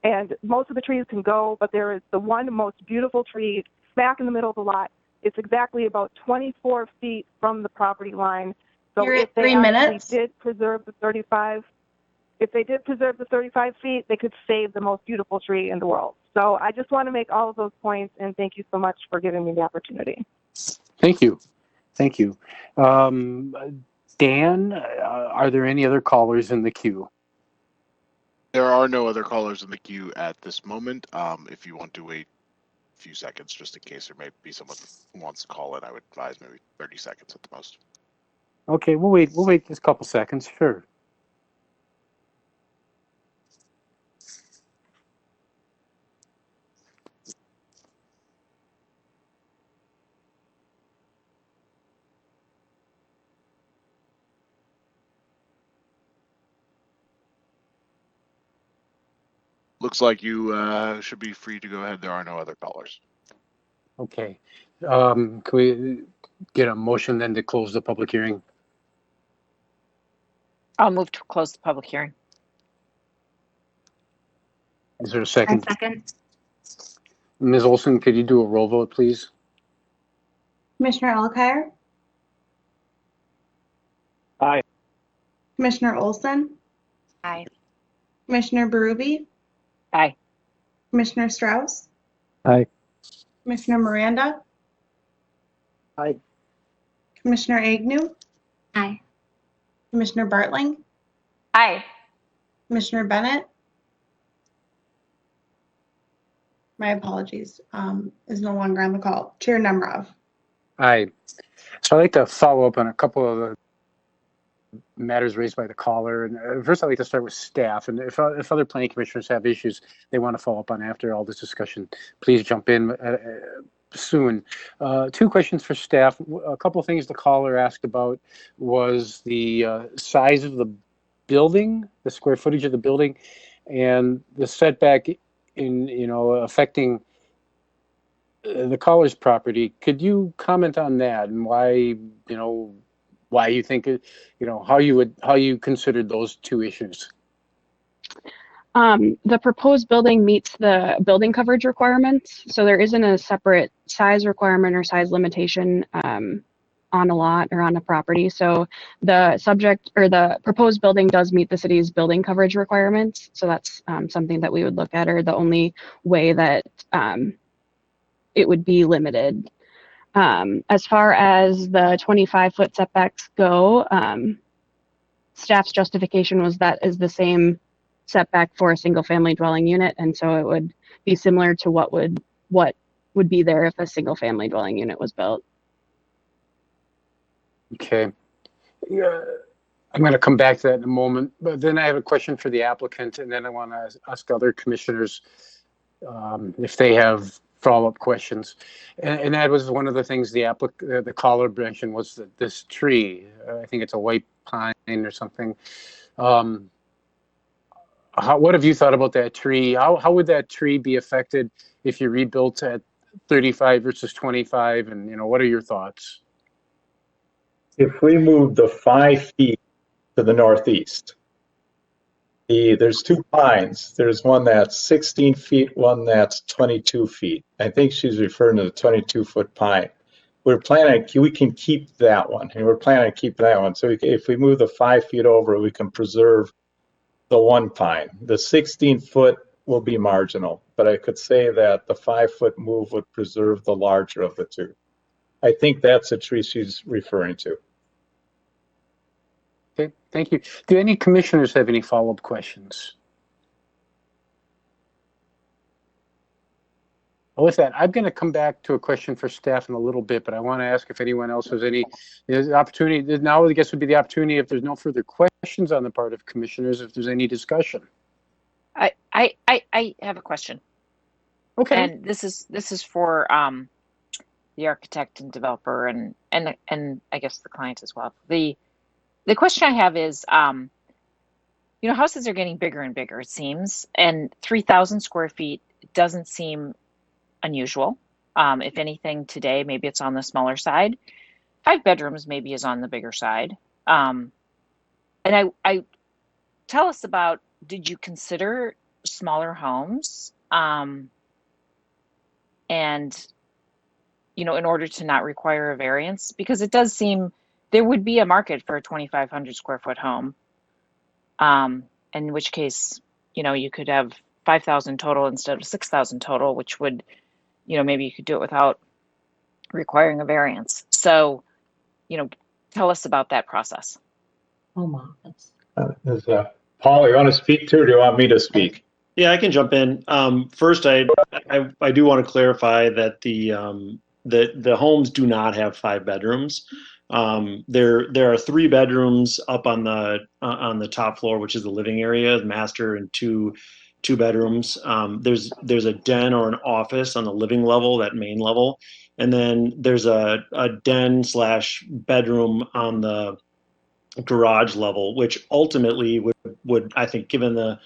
And most of the trees can go, but there is the one most beautiful tree smack in the middle of the lot. It's exactly about 24 feet from the property line. So You're if at they 3 minutes. did preserve the 35, if they did preserve the 35 feet, they could save the most beautiful tree in the world. So I just want to make all of those points, and thank you so much for giving me the opportunity. Thank you. Thank you. Dan, are there any other callers in the queue? There are no other callers in the queue at this moment. If you want to wait few seconds just in case there may be someone who wants to call in. I would advise maybe 30 seconds at the most. Okay, we'll wait. We'll wait just a couple seconds. Sure. Looks like you should be free to go ahead. There are no other callers. Okay. Can we get a motion then to close the public hearing? I'll move to close the public hearing. Is there a second? Second. Ms. Olson, could you do a roll vote, please? Commissioner Elkire? Aye. Commissioner Olson? Aye. Commissioner Berube? Aye. Commissioner Strauss? Aye. Commissioner Miranda? Aye. Commissioner Agnew? Aye. Commissioner Bartling? Aye. Commissioner Bennett? My apologies, is no longer on the call. Chair Nemrov? Aye. So I'd like to follow up on a couple of the matters raised by the caller. And first, I'd like to start with staff. And if other planning commissioners have issues they want to follow up on after all this discussion, please jump in soon. Two questions for staff. A couple of things the caller asked about was the size of the building, the square footage of the building, and the setback in, affecting the caller's property. Could you comment on that and why, why you think, how you considered those two issues? The proposed building meets the building coverage requirements, so there isn't a separate size requirement or size limitation on a lot or on a property. So the subject or the proposed building does meet the city's building coverage requirements. So that's something that we would look at, or the only way that it would be limited. As far as the 25-foot setbacks go, staff's justification was that is the same setback for a single-family dwelling unit, and so it would be similar to what would be there if a single-family dwelling unit was built. Okay. Yeah, I'm going to come back to that in a moment, but then I have a question for the applicant, and then I want to ask other commissioners if they have follow-up questions. And that was one of the things the caller mentioned was that this tree, I think it's a white pine or something. What have you thought about that tree? How would that tree be affected if you rebuilt at 35 versus 25? And, what are your thoughts? If we move the 5 feet to the northeast, there's two pines. There's one that's 16 feet, one that's 22 feet. I think she's referring to the 22-foot pine. We can keep that one, and we're planning on keeping that one. So if we move the 5 feet over, we can preserve the one pine. The 16-foot will be marginal, but I could say that the 5-foot move would preserve the larger of the two. I think that's the tree she's referring to. Okay, thank you. Do any commissioners have any follow-up questions? Well, with that, I'm going to come back to a question for staff in a little bit, but I want to ask if anyone else has any opportunity. Now, I guess would be the opportunity if there's no further questions on the part of commissioners, if there's any discussion. I have a question. Okay. And this is for the architect and developer and I guess the client as well. The question I have is, houses are getting bigger and bigger, it seems, and 3,000 square feet doesn't seem unusual. If anything, today, maybe it's on the smaller side. 5 bedrooms maybe is on the bigger side. And I tell us about, did you consider smaller homes? And, in order to not require a variance, because it does seem there would be a market for a 2,500 square foot home. In which case, you could have 5,000 total instead of 6,000 total, which would, maybe you could do it without requiring a variance. So, tell us about that process. Paul, you want to speak to, or do you want me to speak? Yeah, I can jump in. First, I do want to clarify that the homes do not have 5 bedrooms. There are 3 bedrooms up on the top floor, which is the living area, the master, and two bedrooms. There's a den or an office on the living level, that main level, and then there's a den / bedroom on the garage level, which ultimately would I think, given the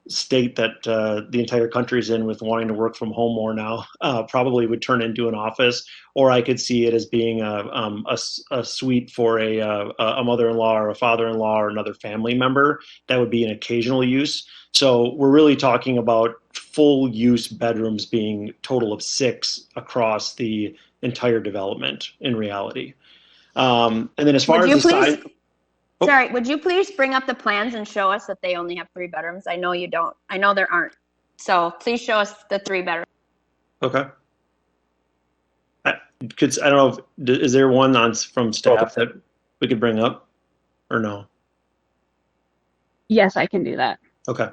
state that the entire country is in with wanting to work from home more now, probably would turn into an office, or I could see it as being a suite for a mother-in-law or a father-in-law or another family member. That would be an occasional use. So we're really talking about full use bedrooms being total of 6 across the entire development in reality. And then as far Would as you the please, size, sorry, would you please bring up the plans and show us that they only have 3 bedrooms? I know you don't. I know there aren't. So please show us the 3 bedrooms. okay. I don't know if, is there one from staff that we could bring up or no? Yes, I can do that. Okay.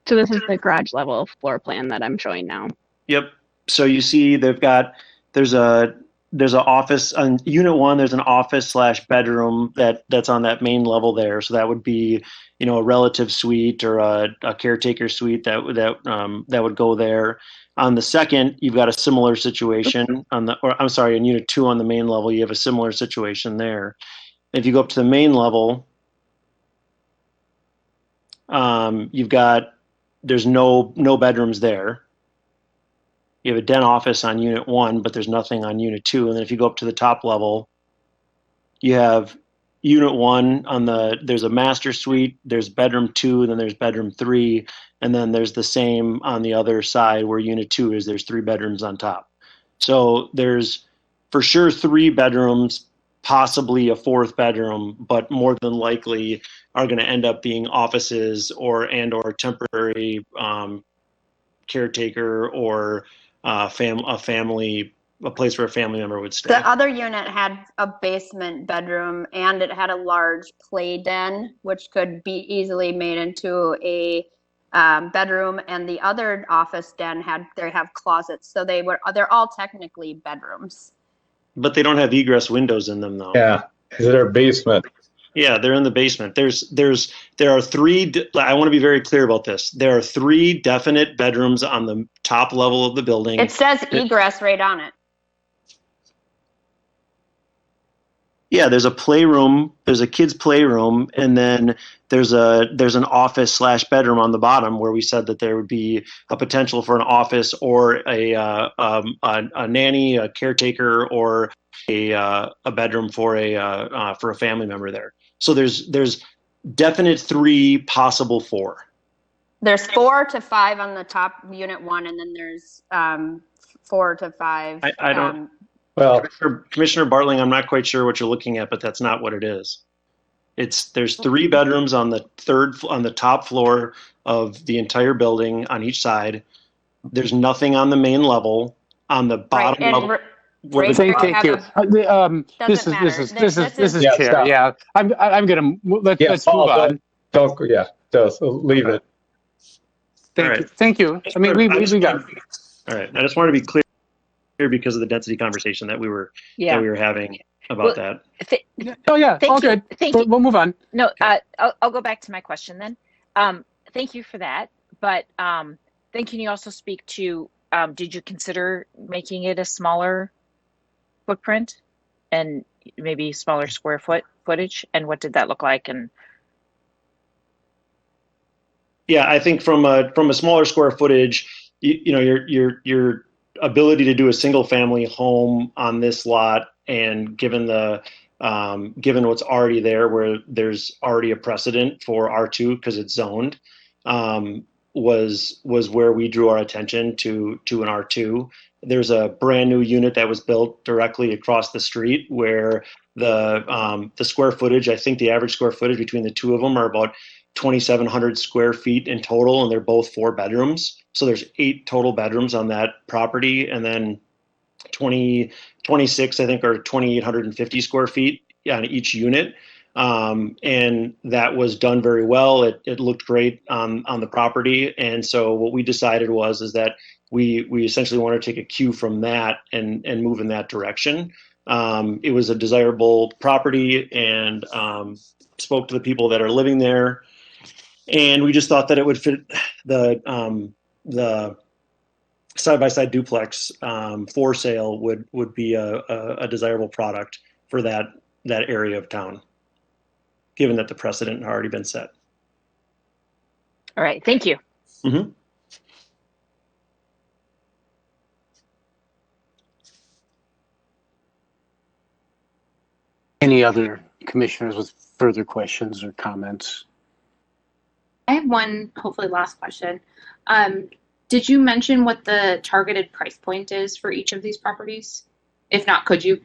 So this is the garage level floor plan that I'm showing now. Yep. So you see there's an office on unit 1. There's an office / bedroom that's on that main level there. So that would be, a relative suite or a caretaker suite that would go there. On the second, you've got a similar situation on in unit 2 on the main level, you have a similar situation there. If you go up to the main level, there's no bedrooms there. You have a den office on unit 1, but there's nothing on unit 2. And then if you go up to the top level, you have unit 1 there's a master suite, there's bedroom 2, and then there's bedroom 3, and then there's the same on the other side where unit 2 is. There's 3 bedrooms on top. So there's for sure 3 bedrooms, possibly a 4th bedroom, but more than likely are going to end up being offices or temporary caretaker or a place where a family member would stay. The other unit had a basement bedroom and it had a large play den, which could be easily made into a bedroom. And the other office den they have closets, so they're all technically bedrooms. But they don't have egress windows in them, though. Yeah, is there a basement? Yeah, they're in the basement. There are 3. I want to be very clear about this. There are 3 definite bedrooms on the top level of the building. It says egress right on it. Yeah, there's a playroom. There's a kid's playroom, and then there's an office / bedroom on the bottom where we said that there would be a potential for an office or a nanny, a caretaker, or a bedroom for a family member there. So there's definite 3, possible 4. There's 4 to 5 on the top unit 1, and then there's 4 to 5. I don't. Well, Commissioner Bartling, I'm not quite sure what you're looking at, but that's not what it is. There's 3 bedrooms on the top floor of the entire building on each side. There's nothing on the main level. On the bottom level. Thank you. This is Yeah, chair. stop. Yeah, I'm gonna let's move on. Just leave it. Thank you. I mean, we got. All right. I just wanted to be clear because of the density conversation that we were having about that. All good. We'll move on. No, I'll go back to my question then. Thank you for that. But then can you also speak to, did you consider making it a smaller footprint and maybe smaller square footage? And what did that look like? And yeah, I think from a smaller square footage, your ability to do a single family home on this lot, and given what's already there, where there's already a precedent for R2 because it's zoned, was where we drew our attention to an R2. There's a brand new unit that was built directly across the street where the square footage, I think the average square footage between the two of them are about 2,700 square feet in total, and they're both 4 bedrooms. So there's 8 total bedrooms on that property. And then 26, I think, or 2,850 square feet on each unit. And that was done very well. It looked great on the property. And so what we decided is that we essentially want to take a cue from that and move in that direction. It was a desirable property, and spoke to the people that are living there. And we just thought that it would fit the side-by-side duplex for sale would be a desirable product for that area of town, given that the precedent had already been set. All right, thank you. Mm-hmm. Any other commissioners with further questions or comments? I have one, hopefully last question. Did you mention what the targeted price point is for each of these properties? If not, could you?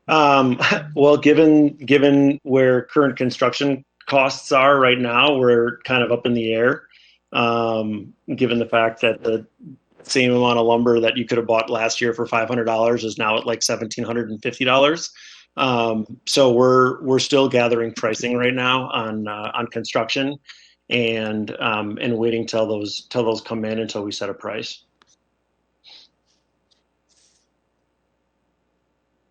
Well, given where current construction costs are right now, we're kind of up in the air. Given the fact that the same amount of lumber that you could have bought last year for $500 is now at like $1,750. So we're still gathering pricing right now on construction, and waiting till those come in until we set a price.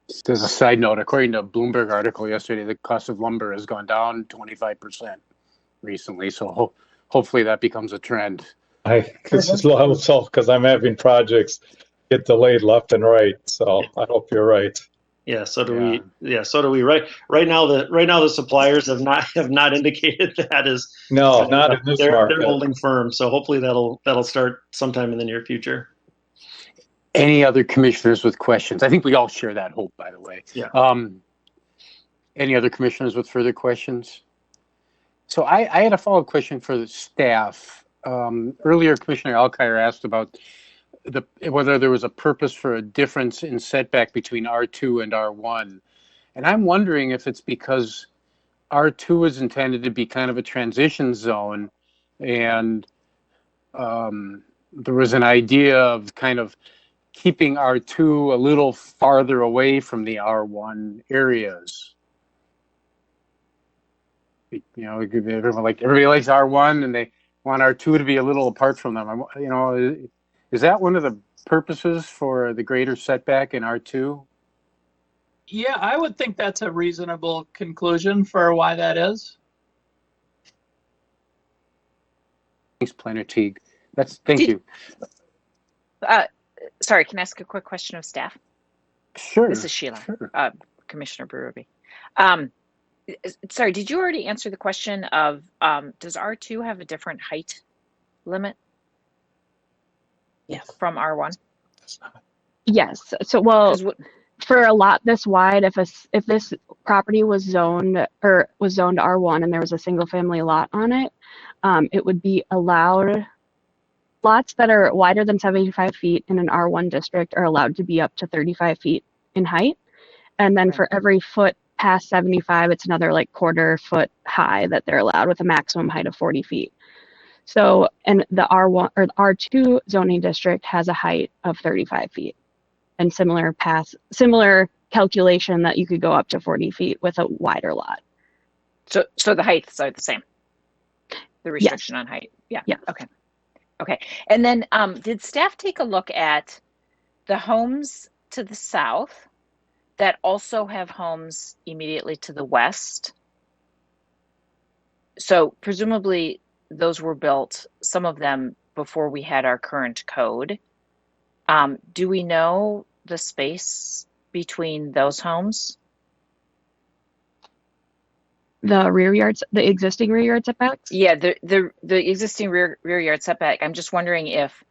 Just as a side note, according to a Bloomberg article yesterday, the cost of lumber has gone down 25% recently. So hopefully that becomes a trend. This is also because I'm having projects get delayed left and right. So I hope you're right. Yeah, so do we. Yeah, so do we. Right now, the suppliers have not indicated that is. No, not in this market. They're holding firm. So hopefully that'll start sometime in the near future. Any other commissioners with questions? I think we all share that hope, by the way. Yeah. Any other commissioners with further questions? So I had a follow-up question for the staff. Earlier, Commissioner Alkire asked about whether there was a purpose for a difference in setback between R2 and R1. And I'm wondering if it's because R2 is intended to be kind of a transition zone, and there was an idea of kind of keeping R2 a little farther away from the R1 areas. You know, everybody likes R1 and they want R2 to be a little apart from them. You know, is that one of the purposes for the greater setback in R2? Yeah, I would think that's a reasonable conclusion for why that is. Thanks, Planner Teague. Thank you. Sorry, can I ask a quick question of staff? Sure. This is Sheila, sure. Commissioner Brewerby. Sorry, did you already answer the question of does R2 have a different height limit? Yes. From R1? Yes. So, well, for a lot this wide, if this property was zoned R1 and there was a single family lot on it, it would be allowed. Lots that are wider than 75 feet in an R1 district are allowed to be up to 35 feet in height. And then for every foot past 75, it's another like quarter foot high that they're allowed, with a maximum height of 40 feet. So, and the R1 or the R2 zoning district has a height of 35 feet, and similar calculation that you could go up to 40 feet with a wider lot. So the heights are the same. The restriction on height. Yeah. Yeah. Okay. And then did staff take a look at the homes to the south that also have homes immediately to the west? So presumably those were built, some of them before we had our current code. Do we know the space between those homes? The the existing rear yard setbacks? Yeah, the existing rear yard setback. I'm just wondering if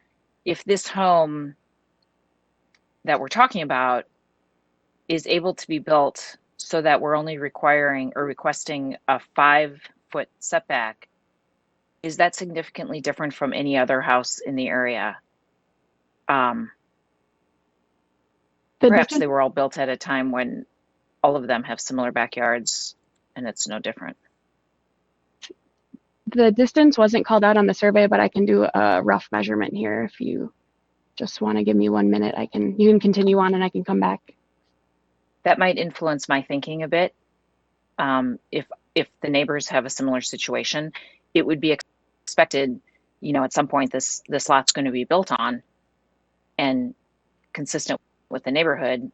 this home that we're talking about is able to be built so that we're only requiring or requesting a 5-foot setback. Is that significantly different from any other house in the area? Perhaps they were all built at a time when all of them have similar backyards and it's no different. The distance wasn't called out on the survey, but I can do a rough measurement here if you just want to give me 1 minute, you can continue on and I can come back. That might influence my thinking a bit. If the neighbors have a similar situation, it would be expected, at some point this lot's going to be built on, and consistent with the neighborhood,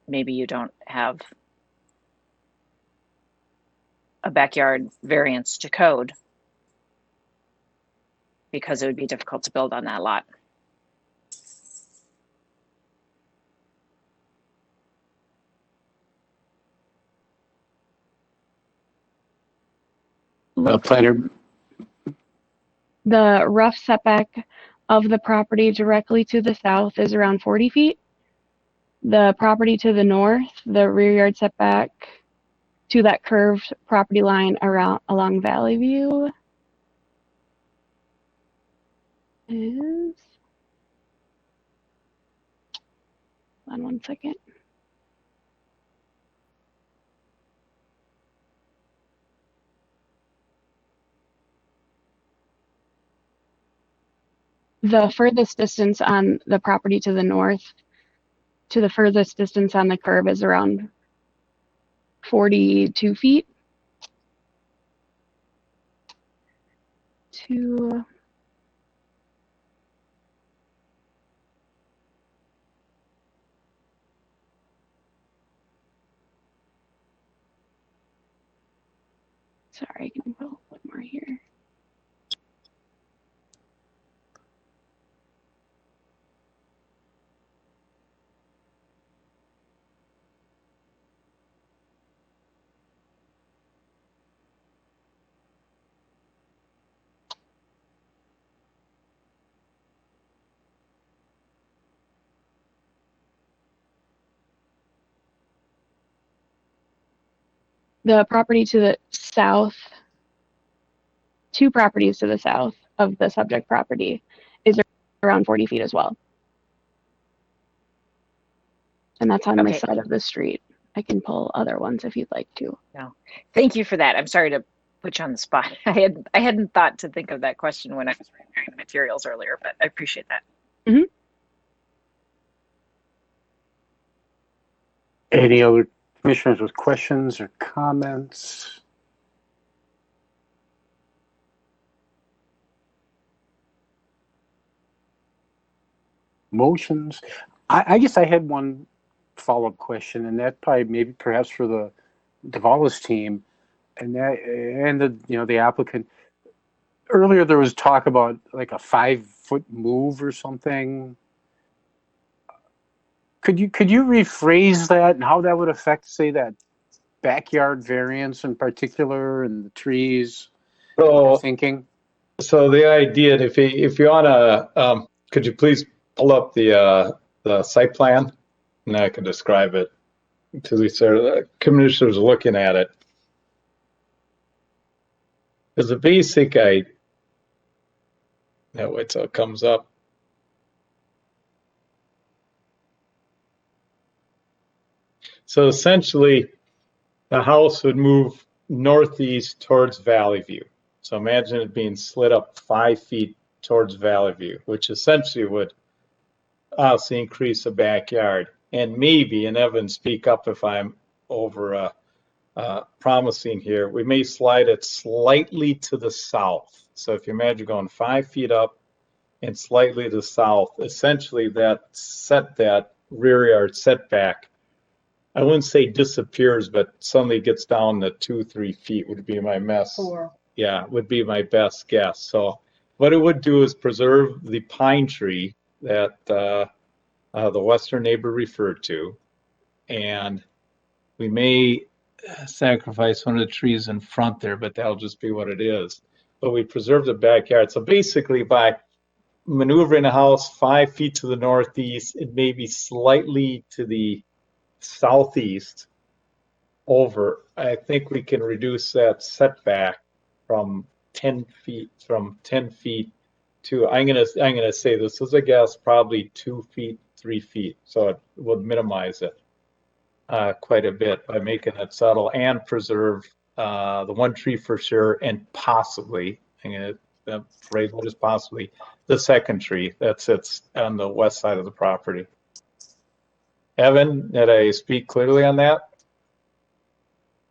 maybe you don't have a backyard variance to code because it would be difficult to build on that lot. Planner. The rough setback of the property directly to the south is around 40 feet. The property to the north, the rear yard setback to that curved property line along Valley View is, hold on 1 second. The furthest distance on the property to the north to the furthest distance on the curve is around 42 feet. Sorry, can you put a little bit more here? The property to the south, 2 properties to the south of the subject property is around 40 feet as well. And that's on this side of the street. I can pull other ones if you'd like to. No, thank you for that. I'm sorry to put you on the spot. I hadn't thought to think of that question when I was preparing the materials earlier, but I appreciate that. Mm-hmm. Any other commissioners with questions or comments? Motions? I guess I had one follow-up question, and that perhaps for the Davalos team, and the applicant. Earlier there was talk about like a 5-foot move or something. Could you rephrase that and how that would affect, say, that backyard variance in particular and the trees? So, thinking. So the idea, if you wanna, could you please pull up the site plan, and I can describe it to the commissioners looking at it. There's a basic wait till it comes up. So essentially, the house would move northeast towards Valley View. So imagine it being slid up 5 feet towards Valley View, which essentially would obviously increase the backyard. And maybe, and Evan, speak up if I'm over promising here, we may slide it slightly to the south. So if you imagine going 5 feet up and slightly to the south, essentially that rear yard setback, I wouldn't say disappears, but suddenly gets down to 2-3 feet would be my would be my best guess. So what it would do is preserve the pine tree that the western neighbor referred to, and we may sacrifice one of the trees in front there, but that'll just be what it is. But we preserve the backyard. So basically, by maneuvering the house 5 feet to the northeast, it may be slightly to the southeast over, I think we can reduce that setback from 10 feet to, I'm gonna say this is a guess, probably 2 feet, 3 feet. So it would minimize it quite a bit by making it subtle and preserve the one tree for sure, and possibly, I'm gonna I'm afraid what is possibly the second tree that sits on the west side of the property. Evan, did I speak clearly on that?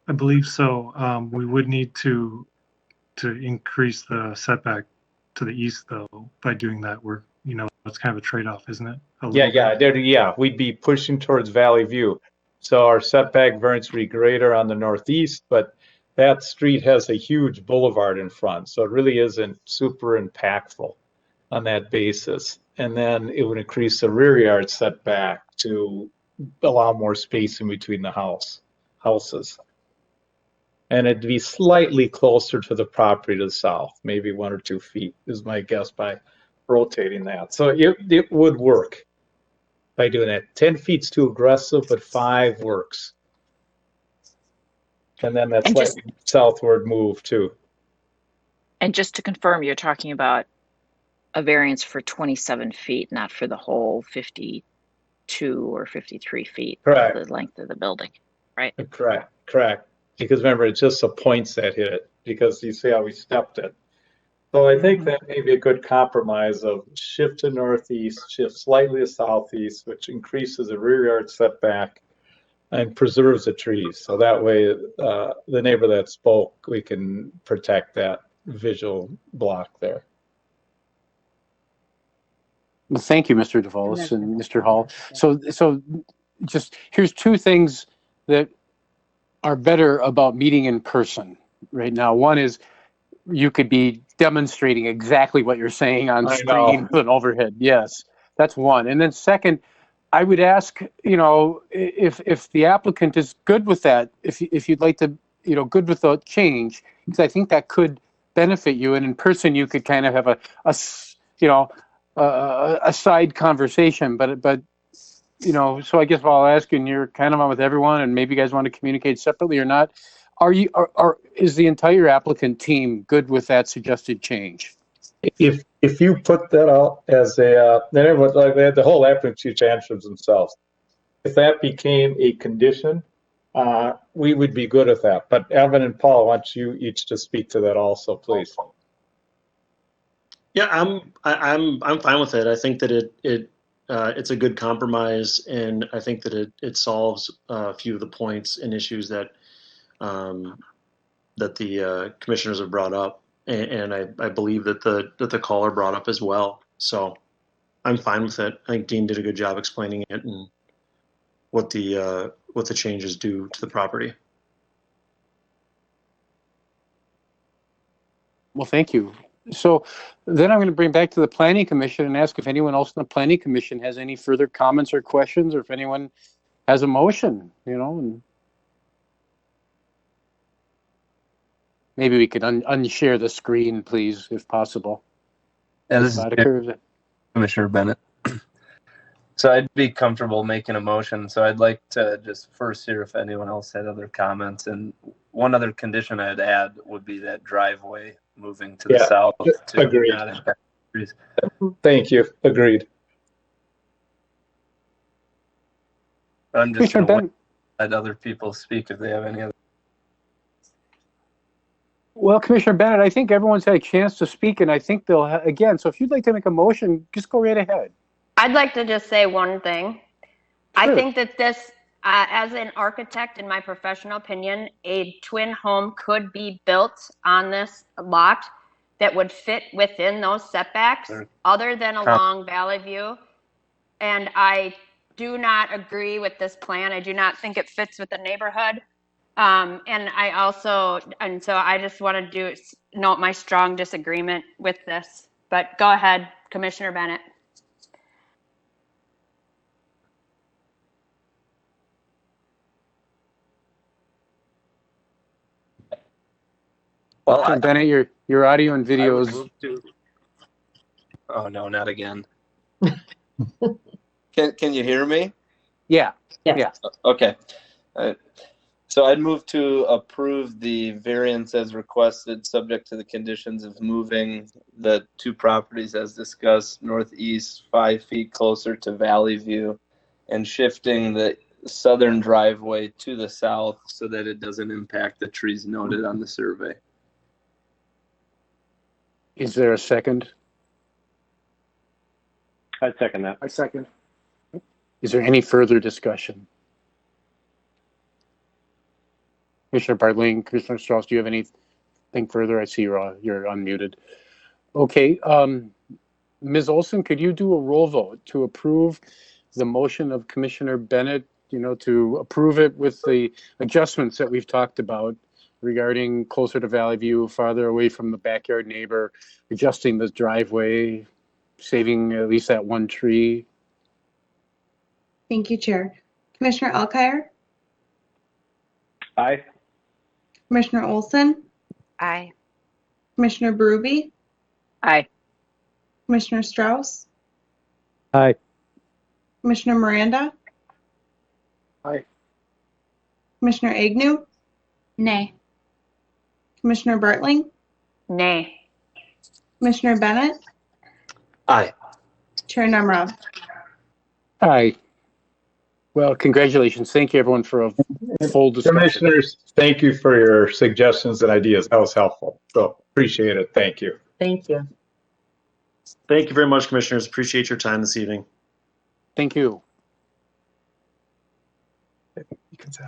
I believe so. We would need to increase the setback to the east, though. By doing that, it's kind of a trade-off, isn't it? Yeah, we'd be pushing towards Valley View. So our setback variance would be greater on the northeast, but that street has a huge boulevard in front. So it really isn't super impactful on that basis. And then it would increase the rear yard setback to allow more space in between the houses. And it'd be slightly closer to the property to the south, maybe 1 or 2 feet is my guess by rotating that. So it would work by doing that. 10 feet's too aggressive, but 5 works. And then that slightly southward move too. And just to confirm, you're talking about a variance for 27 feet, not for the whole 52 or 53 feet Correct. of the length of the building, right? Correct. Because remember, it's just the points that hit it, because you see how we stepped it. So I think that may be a good compromise of shift to northeast, shift slightly to southeast, which increases the rear yard setback and preserves the trees. So that way, the neighbor that spoke, we can protect that visual block there. Well, thank you, Mr. DeVolis and Mr. Hall. So just here's 2 things that are better about meeting in person right now. One is you could be demonstrating exactly what you're saying on screen with an overhead. Yes, that's one. And then second, I would ask, if the applicant is good with that, if you'd like to, good with the change, because I think that could benefit you. And in person, you could kind of have a side conversation. But so I guess I'll ask you, and you're kind of on with everyone, and maybe you guys want to communicate separately or not. Is the entire applicant team good with that suggested change? If you put that out as then everyone, like the whole applicant should answer themselves. If that became a condition, we would be good with that. But Evan and Paul, I want you each to speak to that also, please. Yeah, I'm fine with it. I think that it's a good compromise, and I think that it solves a few of the points and issues that the commissioners have brought up, and I believe that the caller brought up as well. So I'm fine with it. I think Dean did a good job explaining it and what the changes do to the property. Well, thank you. So then I'm going to bring back to the Planning Commission and ask if anyone else in the Planning Commission has any further comments or questions, or if anyone has a motion, and maybe we could unshare the screen, please, if possible. Yeah, this is Commissioner Bennett. So I'd be comfortable making a motion. So I'd like to just first hear if anyone else had other comments. And one other condition I'd add would be that driveway moving to the south. Agreed. Thank you. Agreed. I'm just going to let other people speak if they have any other. Well, Commissioner Bennett, I think everyone's had a chance to speak, and I think they'll again. So if you'd like to make a motion, just go right ahead. I'd like to just say one thing. Sure. I think that this, as an architect, in my professional opinion, a twin home could be built on this lot that would fit within those setbacks, other than along Valley View. And I do not agree with this plan. I do not think it fits with the neighborhood. And so I just want to note my strong disagreement with this. But go ahead, Commissioner Bennett. Well, Bennett, your audio and video is. Oh no, not again. Can you hear me? Yeah. Okay. So I'd move to approve the variance as requested, subject to the conditions of moving the 2 properties as discussed northeast 5 feet closer to Valley View, and shifting the southern driveway to the south so that it doesn't impact the trees noted on the survey. Is there a second? I'd second that. I second. Is there any further discussion? Commissioner Bartling, Commissioner Strauss, do you have anything further? I see you're unmuted. Okay, Ms. Olson, could you do a roll vote to approve the motion of Commissioner Bennett, to approve it with the adjustments that we've talked about regarding closer to Valley View, farther away from the backyard neighbor, adjusting the driveway, saving at least that one tree? Thank you, Chair. Commissioner Alkire, Aye. Commissioner Olson, Aye. Commissioner Berube, Aye. Commissioner Strauss, Aye. Commissioner Miranda, Aye. Commissioner Agnew, Nay. Commissioner Bartling, Nay. Commissioner Bennett, Aye. Chair Nemrov. Aye. Well, congratulations. Thank you, everyone, for a full discussion. Commissioners, thank you for your suggestions and ideas. That was helpful. So appreciate it. Thank you. Thank you. Thank you very much, commissioners. Appreciate your time this evening. Thank you.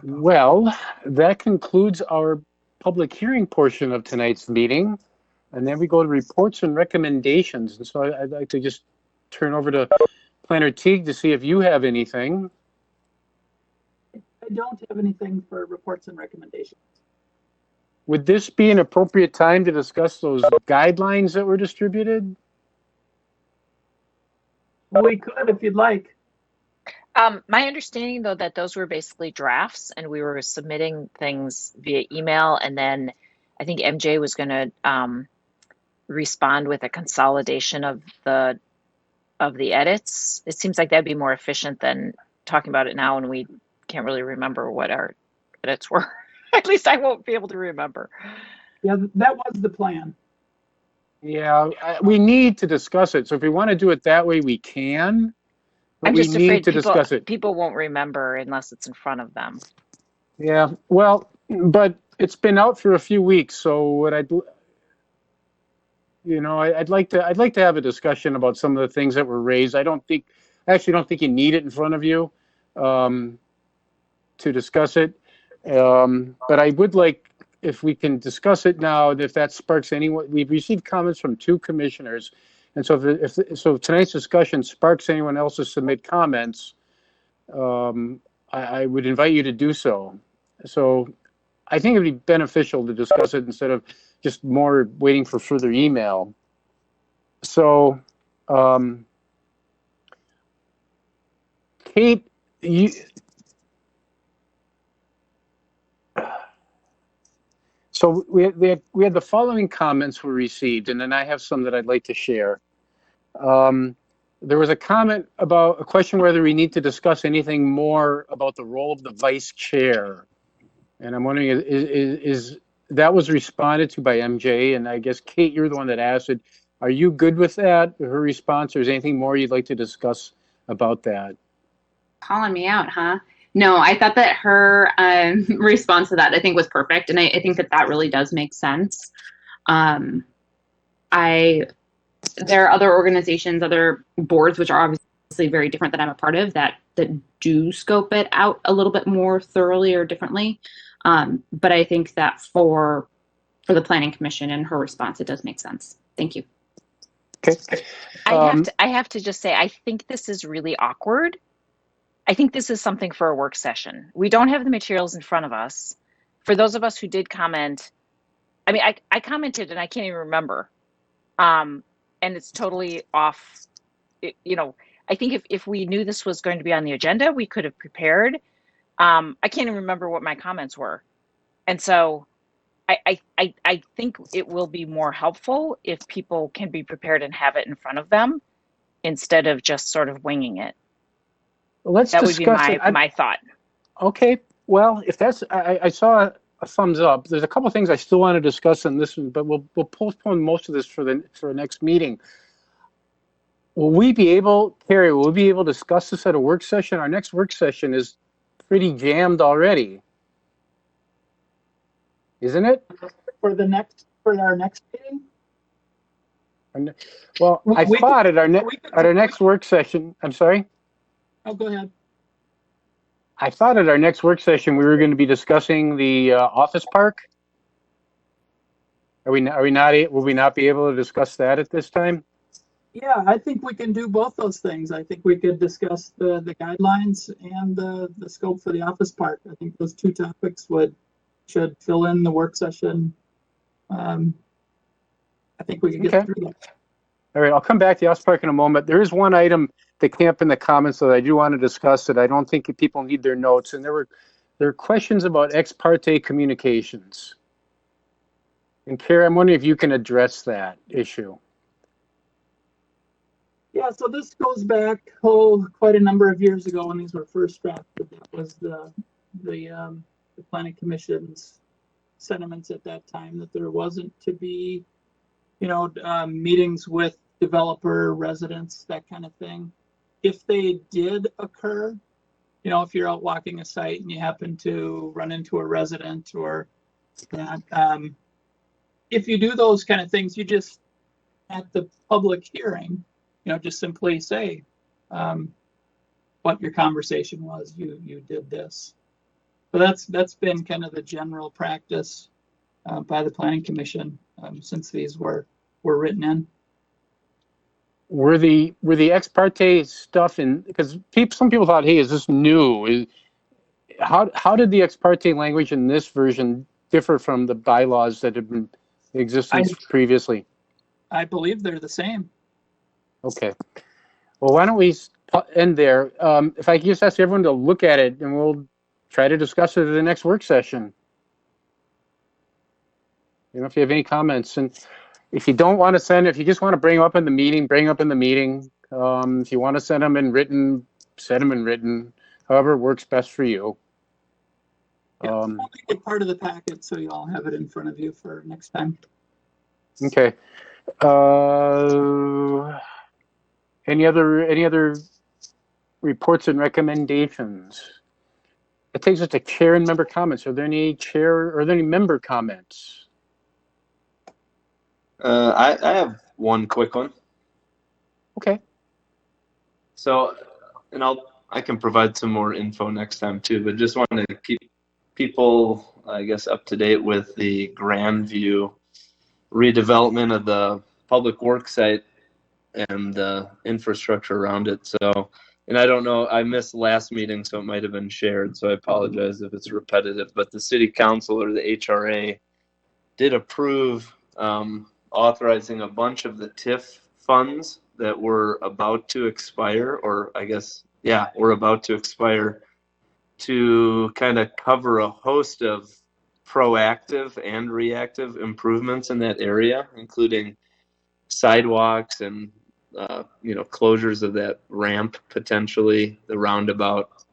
Well, that concludes our public hearing portion of tonight's meeting. And then we go to reports and recommendations. And so I'd like to just turn over to Planner Teague to see if you have anything. I don't have anything for reports and recommendations. Would this be an appropriate time to discuss those guidelines that were distributed? We could if you'd like. My understanding, though, that those were basically drafts, and we were submitting things via email, and then I think MJ was going to respond with a consolidation of the edits. It seems like that'd be more efficient than talking about it now, and we can't really remember what our edits were. At least I won't be able to remember. Yeah, that was the plan. Yeah, we need to discuss it. So if we want to do it that way, we can. But I'm we just need afraid to discuss it. people won't remember unless it's in front of them. Yeah, well, but it's been out for a few weeks, so what I'd like to have a discussion about some of the things that were raised. I actually don't think you need it in front of you to discuss it. But I would like, if we can discuss it now, if that sparks anyone. We've received comments from 2 commissioners. And so if tonight's discussion sparks anyone else to submit comments, I would invite you to do so. So I think it'd be beneficial to discuss it instead of just more waiting for further email. So, Kate, so we had the following comments were received, and then I have some that I'd like to share. There was a comment about a question whether we need to discuss anything more about the role of the vice chair. And I'm wondering, is that was responded to by MJ, and I guess, Kate, you're the one that asked it. Are you good with that, her response, or is there anything more you'd like to discuss about that? Calling me out, huh? No, I thought that her response to that, I think, was perfect. And I think that really does make sense. There are other organizations, other boards, which are obviously very different that I'm a part of, that do scope it out a little bit more thoroughly or differently. But I think that for the Planning Commission and her response, it does make sense. Thank you. Okay. I have to just say, I think this is really awkward. I think this is something for a work session. We don't have the materials in front of us. For those of us who did comment, I mean, I commented and I can't even remember. And it's totally off. I think if we knew this was going to be on the agenda, we could have prepared. I can't even remember what my comments were. And so I think it will be more helpful if people can be prepared and have it in front of them instead of just sort of winging it. Let's that would be discuss my thought. Okay. Well, if that's, I saw a thumbs up. There's a couple of things I still want to discuss in this one, but we'll postpone most of this for the next meeting. Will we be able to discuss this at a work session? Our next work session is pretty jammed already, isn't it? For our next meeting? Well, I We thought could- at our next work session, I'm sorry? Oh, go ahead. I thought at our next work session, we were going to be discussing the office park. Will we not be able to discuss that at this time? Yeah, I think we can do both those things. I think we could discuss the guidelines and the scope for the office park. I think those two topics should fill in the work session. I think we could get through that. All right, I'll come back to the office park in a moment. There is one item that came up in the comments that I do want to discuss that I don't think people need their notes, and there are questions about ex parte communications. And Kara, I'm wondering if you can address that issue. Yeah, so this goes back quite a number of years ago when these were first drafted. That was the planning commission's sentiments at that time, that there wasn't to be, meetings with developer, residents, that kind of thing. If they did occur, if you're out walking a site and you happen to run into a resident or that, if you do those kind of things, you just, at the public hearing, just simply say what your conversation was. You did this. So that's been kind of the general practice by the planning commission since these were written in. Were the ex parte stuff in, because some people thought, hey, is this new? How did the ex parte language in this version differ from the bylaws that had been in existence previously? I believe they're the same. Okay. Well, why don't we end there? If I could just ask everyone to look at it, and we'll try to discuss it at the next work session. If you have any comments, and if you don't want to send, if you just want to bring them up in the meeting, bring up in the meeting. If you want to send them in written, send them in written. However works best for you. I'll make it part of the packet so you all have it in front of you for next time. Okay. Any other reports and recommendations? It takes us to chair and member comments. Are there any member comments? I have one quick one. Okay. So, and I can provide some more info next time too, but just want to keep people, I guess, up to date with the Grandview redevelopment of the public works site and the infrastructure around it. So, and I don't know, I missed last meeting, so it might have been shared, so I apologize if it's repetitive, but the city council or the HRA did approve authorizing a bunch of the TIF funds that were about to expire, or I guess, yeah, were about to expire, to kind of cover a host of proactive and reactive improvements in that area, including sidewalks and closures of that ramp, potentially the roundabout,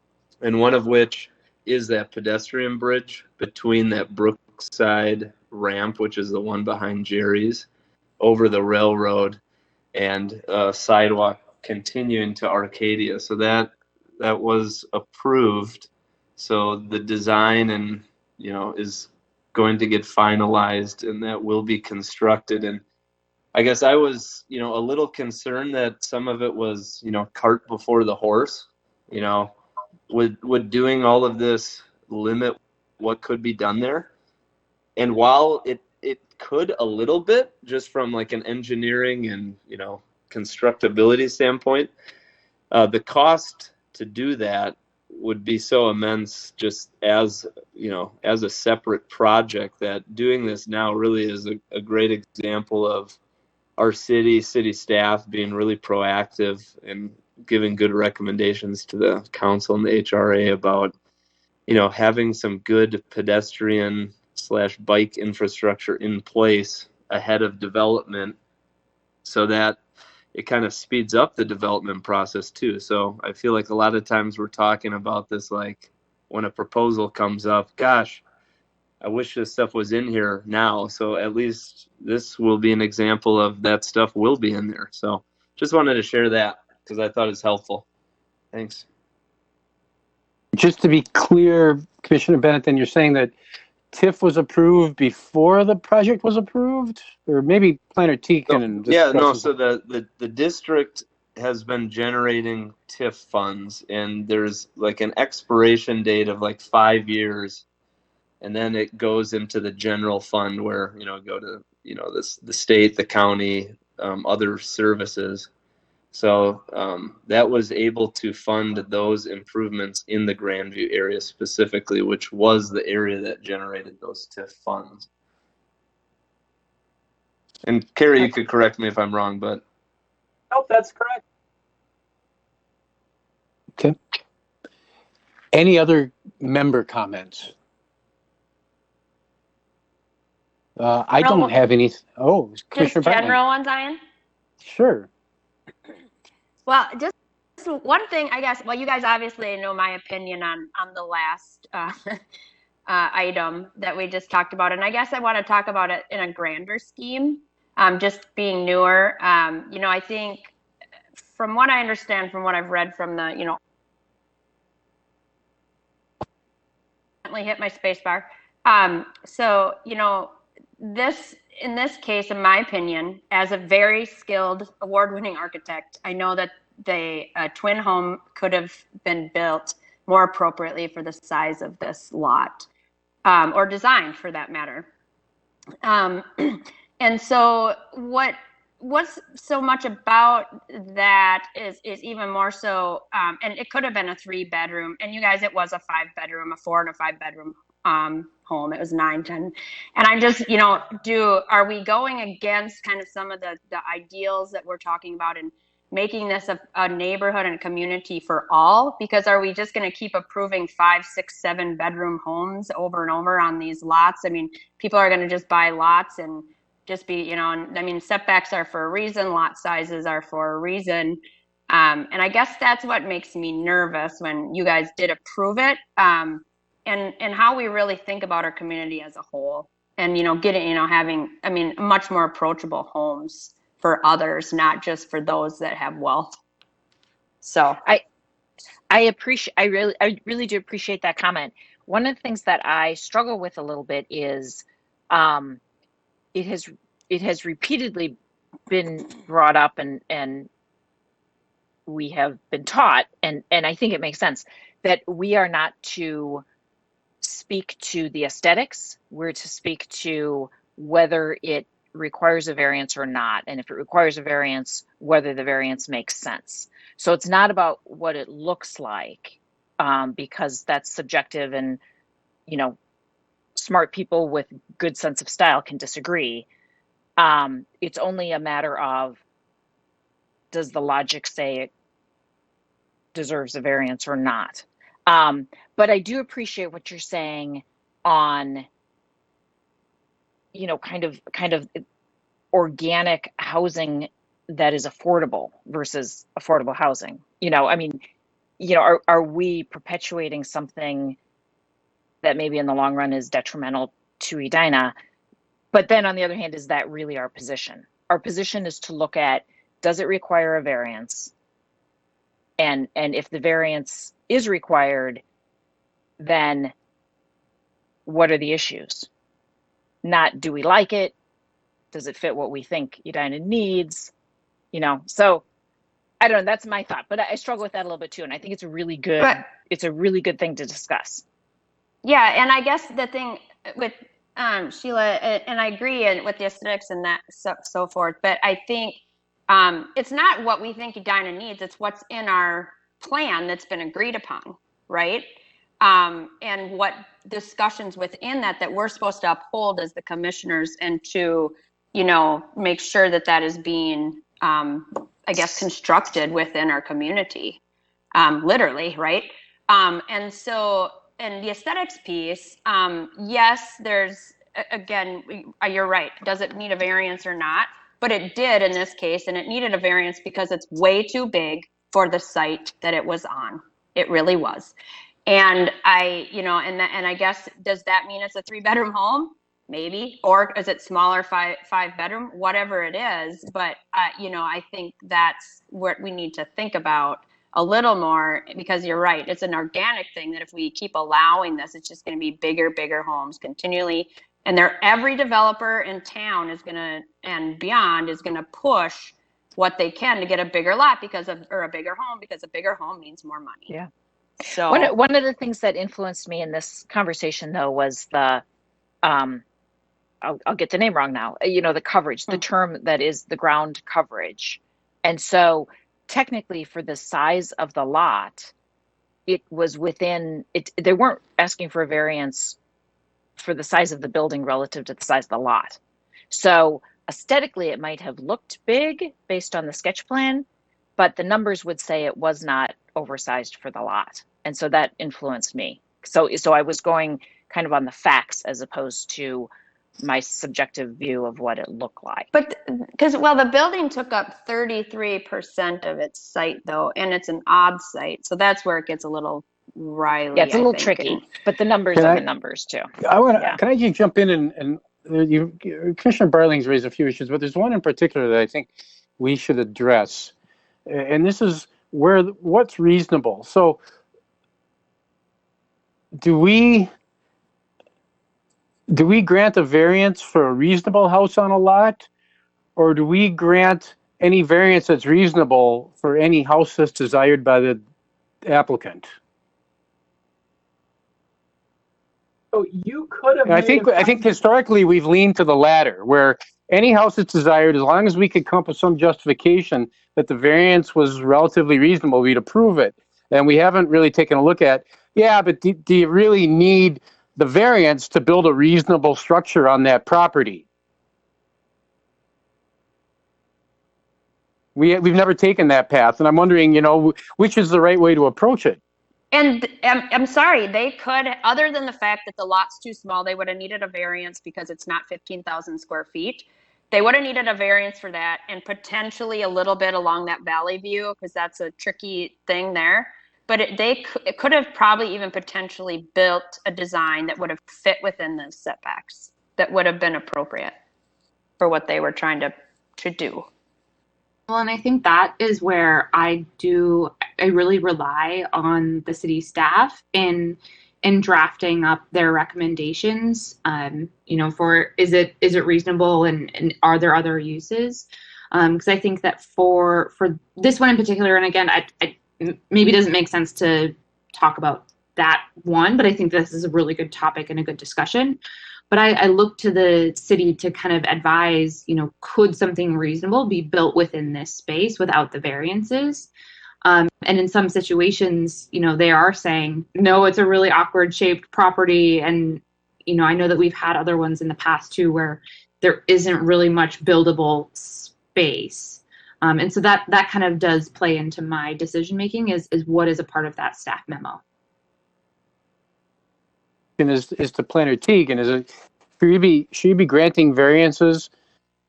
and one of which is that pedestrian bridge between that Brookside ramp, which is the one behind Jerry's, over the railroad, and sidewalk continuing to Arcadia. So that was approved. So the design and is going to get finalized, and that will be constructed. And I guess I was a little concerned that some of it was cart before the horse. Would doing all of this limit what could be done there? And while it could a little bit, just from like an engineering and constructability standpoint, the cost to do that would be so immense, just as as a separate project, that doing this now really is a great example of our city staff being really proactive and giving good recommendations to the council and the HRA about having some good pedestrian / bike infrastructure in place ahead of development, so that it kind of speeds up the development process too. So I feel like a lot of times we're talking about this, like when a proposal comes up, gosh, I wish this stuff was in here now. So at least this will be an example of that stuff will be in there. So just wanted to share that because I thought it's helpful. Thanks. Just to be clear, Commissioner Bennett, then you're saying that TIF was approved before the project was approved? Or maybe Planner T can Yeah, no, discuss. so the district has been generating TIF funds, and there's like an expiration date of like 5 years, and then it goes into the general fund where, go to, the state, the county, other services. So that was able to fund those improvements in the Grandview area specifically, which was the area that generated those TIF funds. And Carrie, you could correct me if I'm wrong, but. Nope, that's correct. Okay. Any other member comments? I don't have any. Oh, Commissioner Just general ones, Ian? Sure. Well, just one thing, I guess. Well, you guys obviously know my opinion on the last item that we just talked about, and I guess I want to talk about it in a grander scheme. Just being newer, I think from what I understand, from what I've read from the, hit my space bar. So, in this case, in my opinion, as a very skilled, award-winning architect, I know that the twin home could have been built more appropriately for the size of this lot, or designed for that matter. And so what's so much about that is even more so, and it could have been a 3-bedroom, and you guys, it was a 5-bedroom, a 4 and a 5-bedroom home. It was 9, 10. And I'm just, are we going against kind of some of the ideals that we're talking about and making this a neighborhood and a community for all? Because are we just going to keep approving 5, 6, 7-bedroom homes over and over on these lots? I mean, people are going to just buy lots and just be, setbacks are for a reason, lot sizes are for a reason. And I guess that's what makes me nervous when you guys did approve it, and how we really think about our community as a whole, and, having, much more approachable homes for others, not just for those that have wealth. So I really do appreciate that comment. One of the things that I struggle with a little bit is, it has repeatedly been brought up, and we have been taught, and I think it makes sense, that we are not to speak to the aesthetics. We're to speak to whether it requires a variance or not, and if it requires a variance, whether the variance makes sense. So it's not about what it looks like, because that's subjective, and smart people with good sense of style can disagree. It's only a matter of, does the logic say it deserves a variance or not? But I do appreciate what you're saying on, kind of organic housing that is affordable versus affordable housing. Are we perpetuating something that maybe in the long run is detrimental to Edina? But then on the other hand, is that really our position? Our position is to look at, does it require a variance? And if the variance is required, then what are the issues? Not, do we like it? Does it fit what we think Edina needs? So I don't know, that's my thought, but I struggle with that a little bit too. And I think it's a really good thing to discuss. Yeah. And I guess the thing with, Sheila, and I agree with the aesthetics and that so forth, but I think it's not what we think Edina needs, it's what's in our plan that's been agreed upon, right? And what discussions within that we're supposed to uphold as the commissioners, and to, make sure that is being, constructed within our community, literally, right? And so, and the aesthetics piece, yes, there's, again, you're right. Does it need a variance or not? But it did in this case, and it needed a variance because it's way too big for the site that it was on. It really was. And I guess, does that mean it's a 3-bedroom home? Maybe. Or is it smaller, 5-bedroom? Whatever it is. But, I think that's what we need to think about a little more, because you're right, it's an organic thing that if we keep allowing this, it's just going to be bigger homes continually. And every developer in town is going to, and beyond, is going to push what they can to get a bigger lot or a bigger home, because a bigger home means more money. Yeah. So one of the things that influenced me in this conversation, though, was the I'll get the name wrong now. The coverage, the term that is the ground coverage. And so technically for the size of the lot, it was within it. They weren't asking for a variance for the size of the building relative to the size of the lot. So aesthetically, it might have looked big based on the sketch plan, but the numbers would say it was not oversized for the lot. And so that influenced me. So I was going kind of on the facts as opposed to my subjective view of what it looked like. But the building took up 33% of its site, though, and it's an odd site. So that's where it gets a little riley. Yeah, it's a little tricky, but the numbers are the numbers too. Can I just jump in and Commissioner Barling's raised a few issues, but there's one in particular that I think we should address. And this is what's reasonable. So do we grant a variance for a reasonable house on a lot, or do we grant any variance that's reasonable for any house that's desired by the applicant? So you could have. I think historically we've leaned to the latter, where any house that's desired, as long as we could come up with some justification that the variance was relatively reasonable, we'd approve it. And we haven't really taken a look at, but do you really need the variance to build a reasonable structure on that property? We've never taken that path, and I'm wondering, which is the right way to approach it? And I'm sorry, they could, other than the fact that the lot's too small, they would have needed a variance because it's not 15,000 square feet. They would have needed a variance for that, and potentially a little bit along that valley view, because that's a tricky thing there. But it could have probably even potentially built a design that would have fit within those setbacks, that would have been appropriate for what they were trying to do. Well, and I think that is where I really rely on the city staff in drafting up their recommendations. For is it reasonable and are there other uses? Because I think that for this one in particular, and again, I maybe it doesn't make sense to talk about that one, but I think this is a really good topic and a good discussion. But I look to the city to kind of advise, could something reasonable be built within this space without the variances? And in some situations, they are saying, no, it's a really awkward shaped property. And, I know that we've had other ones in the past too, where there isn't really much buildable space. And so that kind of does play into my decision making is what is a part of that staff memo. And is to Planner Teague, and should you be granting variances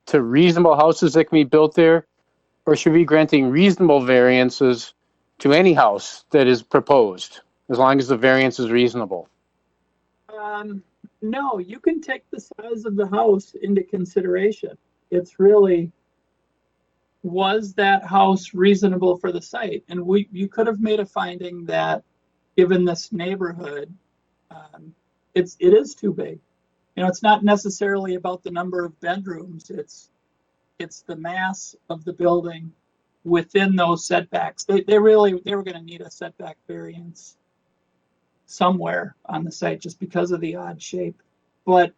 to reasonable houses that can be built there, or should we be granting reasonable variances to any house that is proposed, as long as the variance is reasonable? No, you can take the size of the house into consideration. It's really, was that house reasonable for the site? And you could have made a finding that, given this neighborhood, it is too big. It's not necessarily about the number of bedrooms. It's the mass of the building within those setbacks. They were going to need a setback variance somewhere on the site just because of the odd shape. But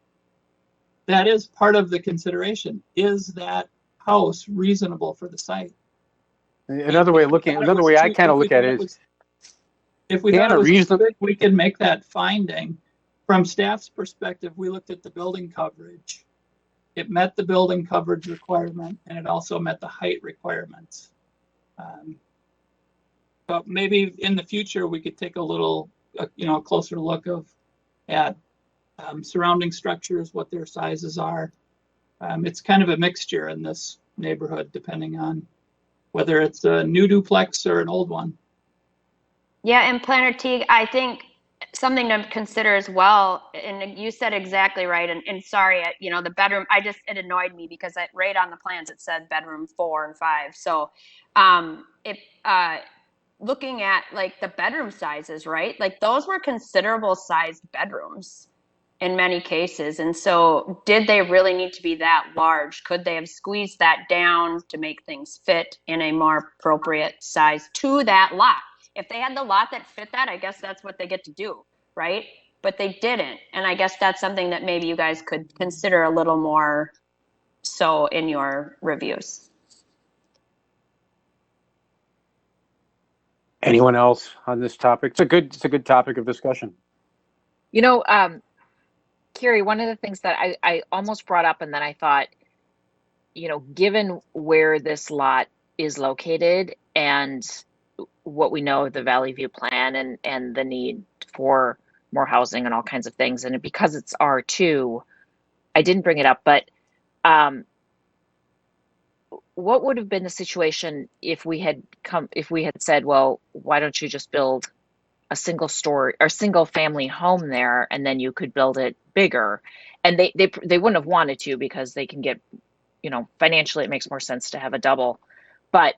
that is part of the consideration. Is that house reasonable for the site? Another way I kind of look at it is, if we thought it was too big, we can make that finding. From staff's perspective, we looked at the building coverage. It met the building coverage requirement, and it also met the height requirements. But maybe in the future, we could take a closer look at surrounding structures, what their sizes are. It's kind of a mixture in this neighborhood, depending on whether it's a new duplex or an old one. Yeah, and Planner Teague, I think something to consider as well, and you said exactly right, and sorry, the bedroom, it annoyed me because right on the plans it said bedroom 4 and 5. So looking at like the bedroom sizes, right? Like those were considerable sized bedrooms in many cases. And so did they really need to be that large? Could they have squeezed that down to make things fit in a more appropriate size to that lot? If they had the lot that fit that, I guess that's what they get to do, right? But they didn't. And I guess that's something that maybe you guys could consider a little more so in your reviews. Anyone else on this topic? It's a good topic of discussion. You know, Carrie, one of the things that I almost brought up, and then I thought, you know, given where this lot is located and what we know of the Valley View plan and the need for more housing and all kinds of things, and because it's R2, I didn't bring it up, but what would have been the situation if we had said, well, why don't you just build a single story or single family home there, and then you could build it bigger? And they wouldn't have wanted to, because they can get, you know, financially it makes more sense to have a double. But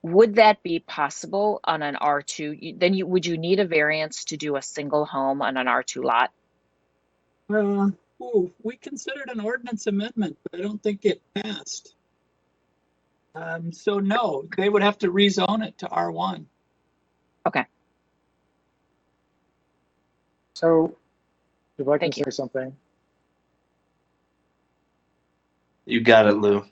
would that be possible on an R2? Then would you need a variance to do a single home on an R2 lot? We considered an ordinance amendment, but I don't think it passed. So no, they would have to rezone it to R1. Okay. So, if I can say something. You got it, Lou.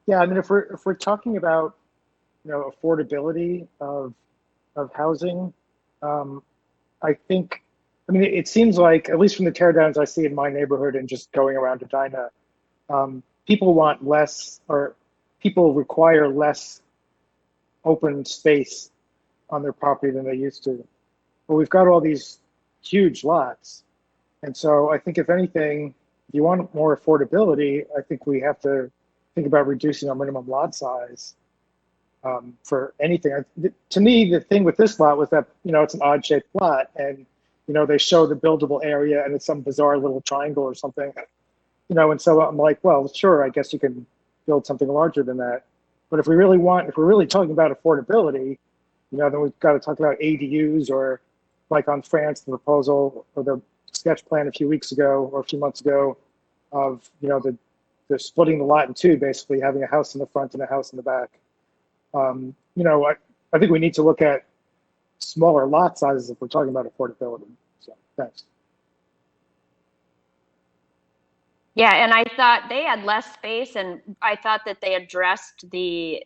Yeah, I mean, if we're talking about, you know, affordability of housing, I think, I mean, it seems like, at least from the teardowns I see in my neighborhood and just going around Edina, people want less, or people require less open space on their property than they used to. But we've got all these huge lots. And so I think, if anything, if you want more affordability, I think we have to think about reducing our minimum lot size for anything. To me, the thing with this lot was that, you know, it's an odd shaped lot, and, you know, they show the buildable area and it's some bizarre little triangle or something, you know, and so I'm like, well, sure, I guess you can build something larger than that. But if we're really talking about affordability, you know, then we've got to talk about ADUs, or like on France, the proposal or the sketch plan a few weeks ago or a few months ago of, you know, they're splitting the lot in two, basically having a house in the front and a house in the back. You know, I think we need to look at smaller lot sizes if we're talking about affordability. So thanks. Yeah, and I thought they had less space, and I thought that they addressed the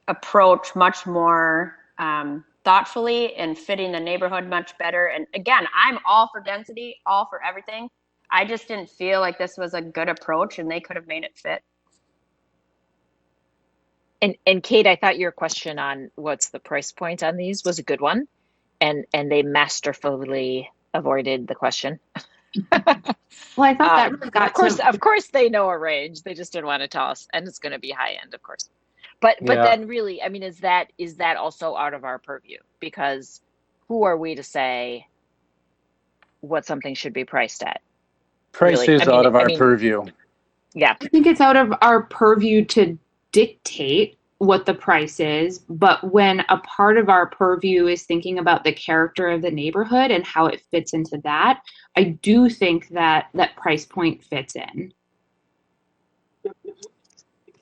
approach much more thoughtfully and fitting the neighborhood much better. And again, I'm all for density, all for everything. I just didn't feel like this was a good approach, and they could have made it fit. And Kate, I thought your question on what's the price point on these was a good one, and they masterfully avoided the question. Well, I thought that really got of course they know a range. They just didn't want to tell us, and it's going to be high end, of course. But then really, I mean, is that also out of our purview? Because who are we to say what something should be priced at? Price is out of our purview. Yeah. I think it's out of our purview to dictate what the price is, but when a part of our purview is thinking about the character of the neighborhood and how it fits into that, I do think that price point fits in. Be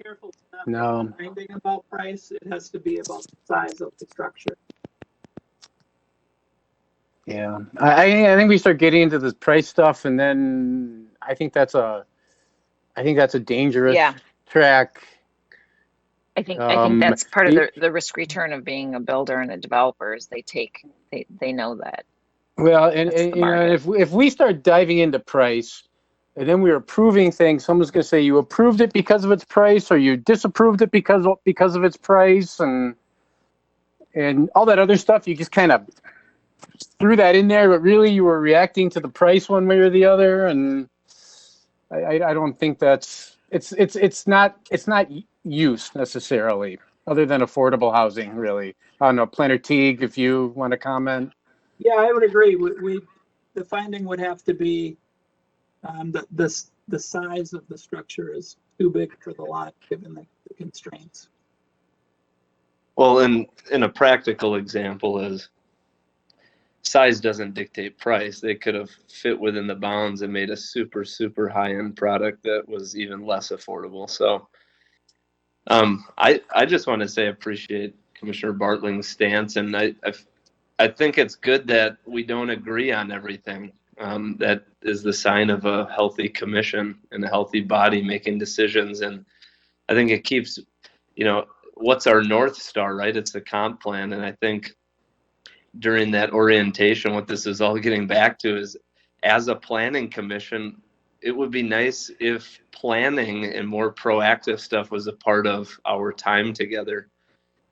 careful not finding about price. It has to be about the size of the structure. Yeah, I think we start getting into this price stuff, and then I think that's a dangerous track. I think that's part of the risk return of being a builder and a developer is they know that. Well, and you know, if we start diving into price, and then we're approving things, someone's going to say you approved it because of its price, or you disapproved it because of its price, and all that other stuff. You just kind of threw that in there, but really you were reacting to the price one way or the other, and I don't think it's not use necessarily, other than affordable housing, really. I don't know, Planner Teague, if you want to comment. Yeah, I would agree. The finding would have to be the size of the structure is too big for the lot given the constraints. Well, in a practical example is size doesn't dictate price. They could have fit within the bounds and made a super, super high-end product that was even less affordable. So I just want to say I appreciate Commissioner Bartling's stance, and I think it's good that we don't agree on everything. That is the sign of a healthy commission and a healthy body making decisions. And I think it keeps, what's our North Star, right? It's the comp plan. And I think during that orientation, what this is all getting back to is, as a planning commission, it would be nice if planning and more proactive stuff was a part of our time together.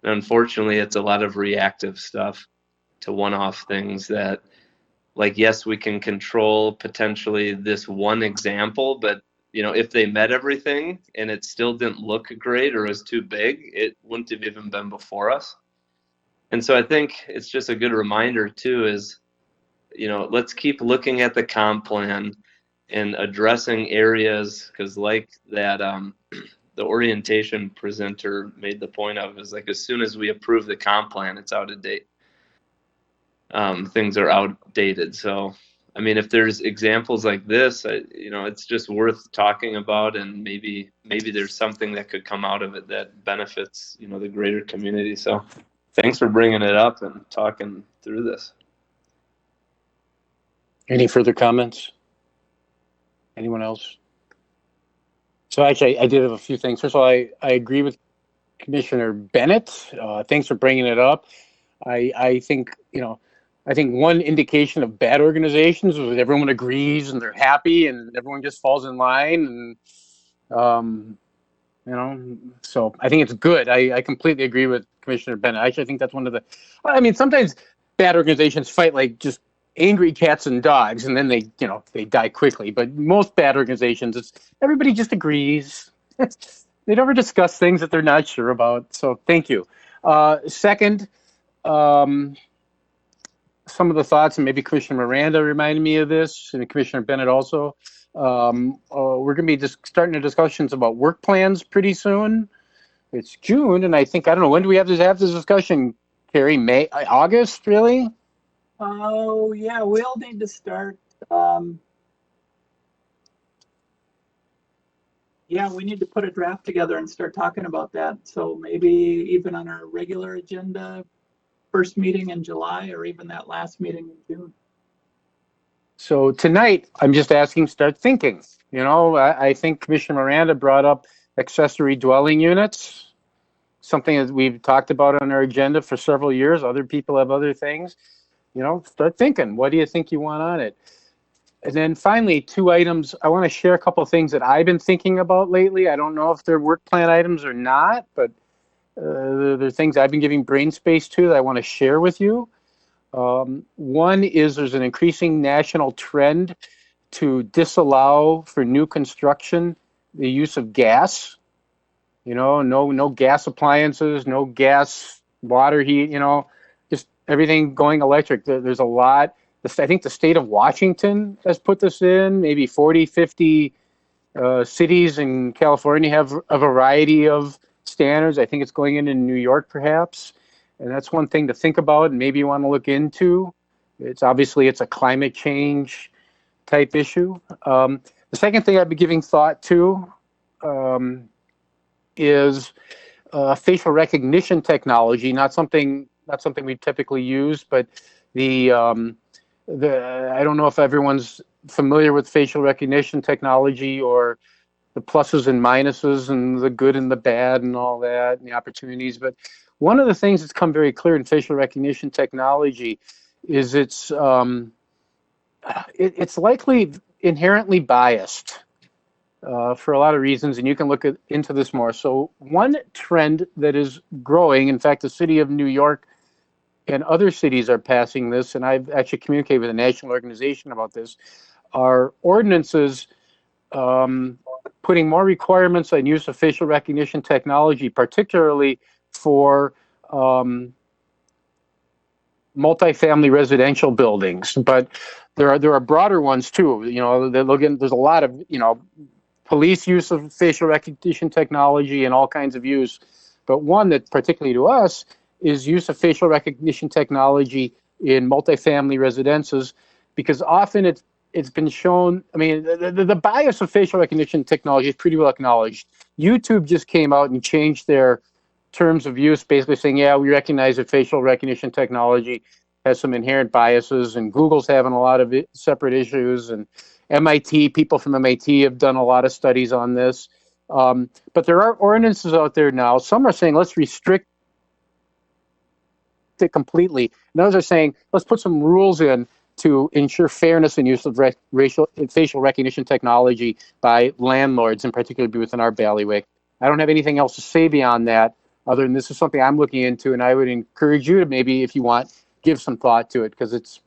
And unfortunately, it's a lot of reactive stuff to one-off things that, like, yes, we can control potentially this one example, but if they met everything and it still didn't look great or was too big, it wouldn't have even been before us. And so I think it's just a good reminder too, is, let's keep looking at the comp plan and addressing areas, because like that, the orientation presenter made the point of, is like, as soon as we approve the comp plan, it's out of date. Things are outdated. So, I mean, if there's examples like this, it's just worth talking about, and maybe there's something that could come out of it that benefits, the greater community. So thanks for bringing it up and talking through this. Any further comments? Anyone else? So actually, I did have a few things. First of all, I agree with Commissioner Bennett. Thanks for bringing it up. I think, I think one indication of bad organizations is when everyone agrees and they're happy and everyone just falls in line. And, so I think it's good. I completely agree with Commissioner Bennett. Actually, I think that's one of sometimes bad organizations fight like just angry cats and dogs, and then they die quickly. But most bad organizations, it's everybody just agrees. They never discuss things that they're not sure about. So thank you. Second, some of the thoughts, and maybe Commissioner Miranda reminded me of this, and Commissioner Bennett also. We're going to be just starting the discussions about work plans pretty soon. It's June, and I don't know, when do we have this discussion, Carrie? May, August, really? Oh, yeah, we'll need to start. Yeah, we need to put a draft together and start talking about that. So maybe even on our regular agenda, first meeting in July, or even that last meeting in June. So tonight, I'm just asking, start thinking. I think Commissioner Miranda brought up accessory dwelling units, something that we've talked about on our agenda for several years. Other people have other things. Start thinking. What do you think you want on it? And then finally, 2 items. I want to share a couple of things that I've been thinking about lately. I don't know if they're work plan items or not, but they're things I've been giving brain space to that I want to share with you. One is there's an increasing national trend to disallow for new construction the use of gas. No gas appliances, no gas water heat, just everything going electric. There's a lot. I think the state of Washington has put this in. Maybe 40, 50 cities in California have a variety of standards. I think it's going in New York, perhaps. And that's one thing to think about and maybe you want to look into. It's a climate change type issue. The second thing I've been giving thought to is facial recognition technology. Not something we typically use, but I don't know if everyone's familiar with facial recognition technology, or the pluses and minuses and the good and the bad and all that and the opportunities. But one of the things that's come very clear in facial recognition technology is it's likely inherently biased for a lot of reasons, and you can look into this more. So one trend that is growing, in fact, the city of New York and other cities are passing this, and I've actually communicated with a national organization about this, are ordinances putting more requirements on use of facial recognition technology, particularly for multifamily residential buildings. But there are broader ones too. There's a lot of police use of facial recognition technology and all kinds of use. but one that particularly to us is use of facial recognition technology in multifamily residences, because often it's been shown, I mean, the bias of facial recognition technology is pretty well acknowledged. YouTube just came out and changed their terms of use, basically saying, yeah, we recognize that facial recognition technology has some inherent biases, and Google's having a lot of separate issues, and MIT, people from MIT have done a lot of studies on this. But there are ordinances out there now. Some are saying, let's restrict it completely. And others are saying, let's put some rules in to ensure fairness in use of facial recognition technology by landlords, in particular within our bailiwick. I don't have anything else to say beyond that, other than this is something I'm looking into, and I would encourage you to maybe, if you want, give some thought to it, because this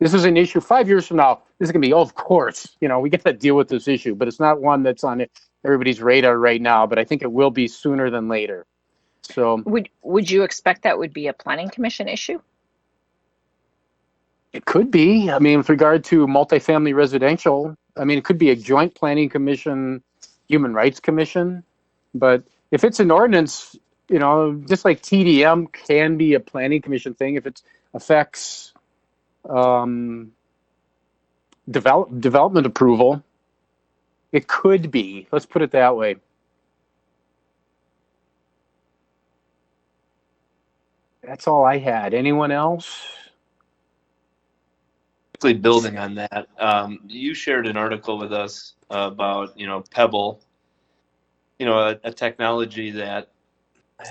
is an issue 5 years from now. This is going to be, oh, of course, we got to deal with this issue, but it's not one that's on everybody's radar right now, but I think it will be sooner than later. So would you expect that would be a planning commission issue? It could be. I mean, with regard to multifamily residential, I mean, it could be a joint planning commission, human rights commission. But if it's an ordinance, just like TDM can be a planning commission thing, if it affects development approval, it could be. Let's put it that way. That's all I had. Anyone else? Building on that, you shared an article with us about Pebble, a technology that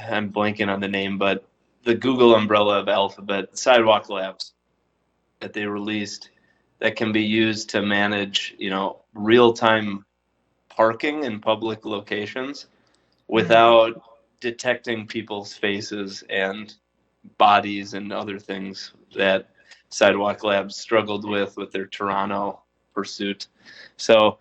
I'm blanking on the name, but the Google umbrella of Alphabet, Sidewalk Labs, that they released, that can be used to manage real-time parking in public locations without detecting people's faces and bodies and other things that Sidewalk Labs struggled with their Toronto pursuit. So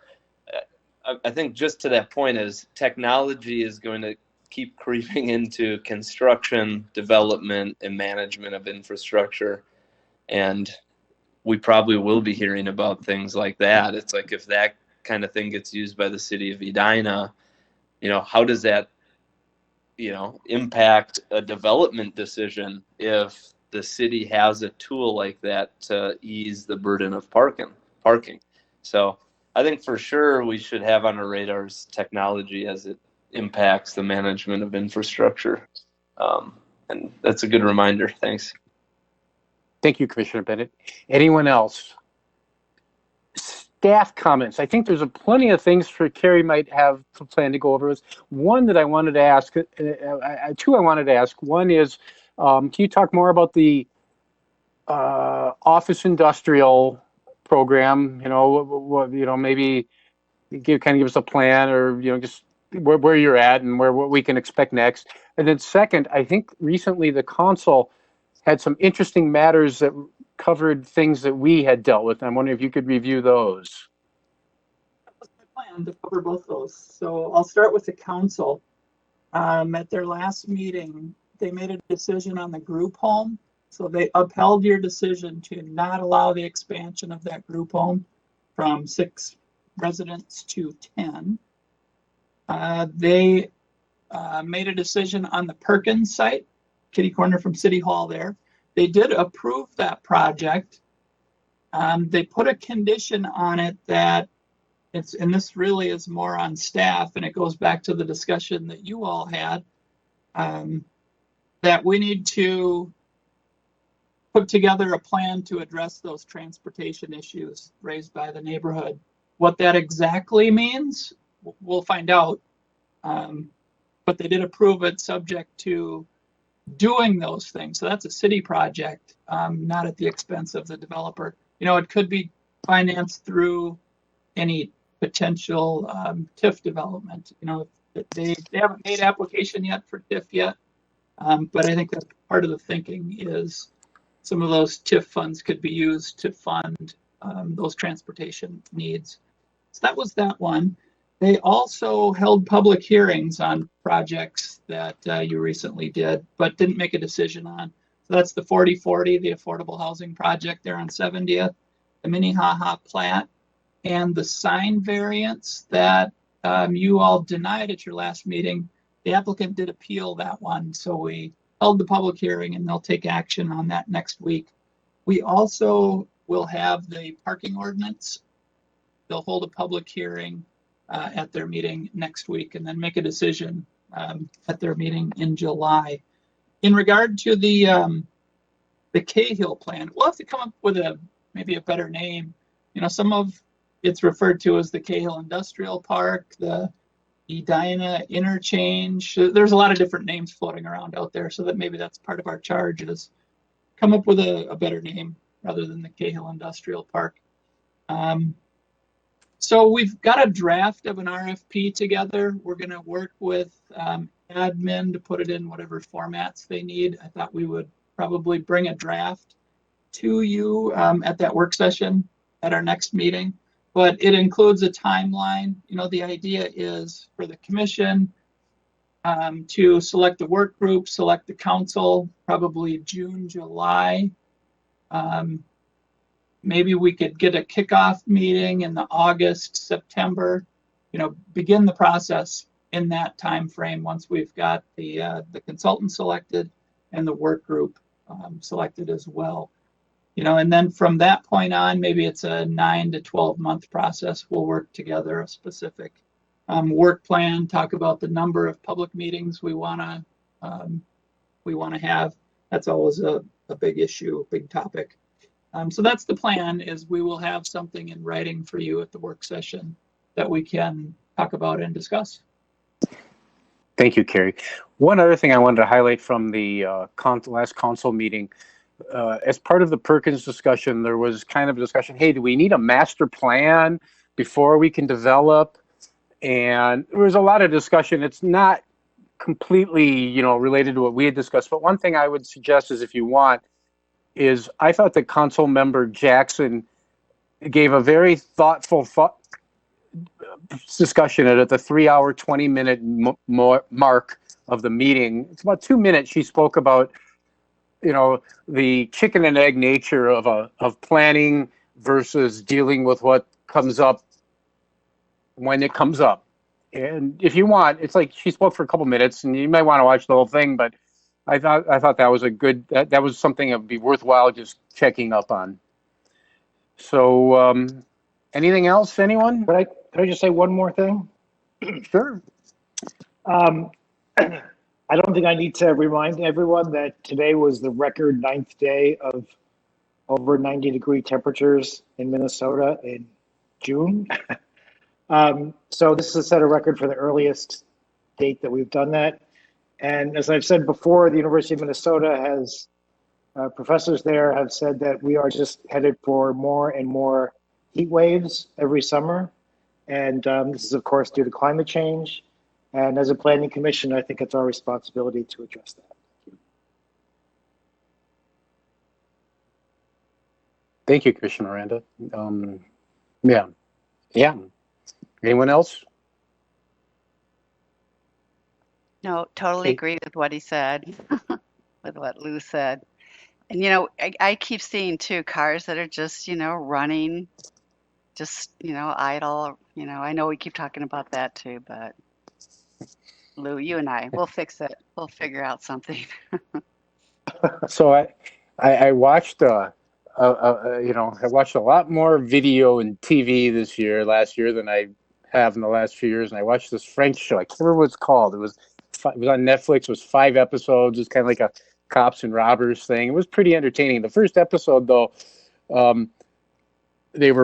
I think just to that point is technology is going to keep creeping into construction, development, and management of infrastructure. And we probably will be hearing about things like that. It's like, if that kind of thing gets used by the city of Edina, how does that, impact a development decision if the city has a tool like that to ease the burden of parking. So I think for sure we should have on our radars technology as it impacts the management of infrastructure. And that's a good reminder. Thanks. Thank you, Commissioner Bennett. Anyone else? Staff comments. I think there's plenty of things Carrie might have planned to go over. One that I wanted to ask, two I wanted to ask. One is, can you talk more about the office industrial program? Maybe give us a plan, or just where you're at and what we can expect next. And then second, I think recently the council had some interesting matters that covered things that we had dealt with. I'm wondering if you could review those. That was my plan, to cover both those. So I'll start with the council. At their last meeting, they made a decision on the group home. So they upheld your decision to not allow the expansion of that group home from 6 residents to 10. They made a decision on the Perkins site, kitty corner from City Hall there. They did approve that project. They put a condition on it that and this really is more on staff, and it goes back to the discussion that you all had, that we need to put together a plan to address those transportation issues raised by the neighborhood. What that exactly means, we'll find out. But they did approve it subject to doing those things. So that's a city project, not at the expense of the developer. It could be financed through any potential TIF development. They haven't made application yet for TIF yet, but I think that's part of the thinking is some of those TIF funds could be used to fund those transportation needs. So that was that one. They also held public hearings on projects that you recently did, but didn't make a decision on. So that's the 4040, the affordable housing project there on 70th, the Minnehaha plat, and the sign variance that you all denied at your last meeting. the applicant did appeal that one, so we held the public hearing and they'll take action on that next week. We also will have the parking ordinance. They'll hold a public hearing at their meeting next week and then make a decision at their meeting in July. In regard to the Cahill plan, we'll have to come up with maybe a better name. Some of it's referred to as the Cahill Industrial Park, the Edina Interchange. There's a lot of different names floating around out there, so that maybe that's part of our charge is come up with a better name rather than the Cahill Industrial Park. So we've got a draft of an RFP together. We're going to work with admin to put it in whatever formats they need. I thought we would probably bring a draft to you at that work session at our next meeting, but it includes a timeline. The idea is for the commission to select the work group, select the council, probably June, July. Maybe we could get a kickoff meeting in the August, September, begin the process in that time frame once we've got the consultant selected and the work group selected as well. And then from that point on, maybe it's a 9 to 12 month process. We'll work together a specific work plan, talk about the number of public meetings we want to have. That's always a big issue, a big topic. So that's the plan, is we will have something in writing for you at the work session that we can talk about and discuss. Thank you, Carrie. One other thing I wanted to highlight from the last council meeting, as part of the Perkins discussion, there was kind of a discussion, hey, do we need a master plan before we can develop? And there was a lot of discussion. It's not completely, related to what we had discussed, but one thing I would suggest is, if you want, is I thought that Council Member Jackson gave a very thoughtful discussion at the 3-hour, 20-minute mark of the meeting. It's about 2 minutes. She spoke about, the chicken and egg nature of planning versus dealing with what comes up when it comes up. And if you want, it's like she spoke for a couple minutes, and you might want to watch the whole thing, but I thought that was that was something that would be worthwhile just checking up on. So, anything else, anyone? Could I just say one more thing? Sure. I don't think I need to remind everyone that today was the record 9th day of over 90-degree temperatures in Minnesota in June. So this is set a record for the earliest date that we've done that. And as I've said before, the University of Minnesota has, professors there have said that we are just headed for more and more heat waves every summer. And this is, of course, due to climate change. And as a planning commission, I think it's our responsibility to address that. Thank you, Commissioner Miranda. Yeah. Anyone else? No, totally agree with what he said, with what Lou said. And, I keep seeing, too, cars that are just, running, just, idle. I know we keep talking about that, too, but Lou, you and I, we'll fix it. We'll figure out something. So I watched, I watched a lot more video and TV last year than I have in the last few years. And I watched this French show. I can't remember what it's called. It was on Netflix. It was 5 episodes. It's kind of like a cops and robbers thing. It was pretty entertaining. The first episode, though, it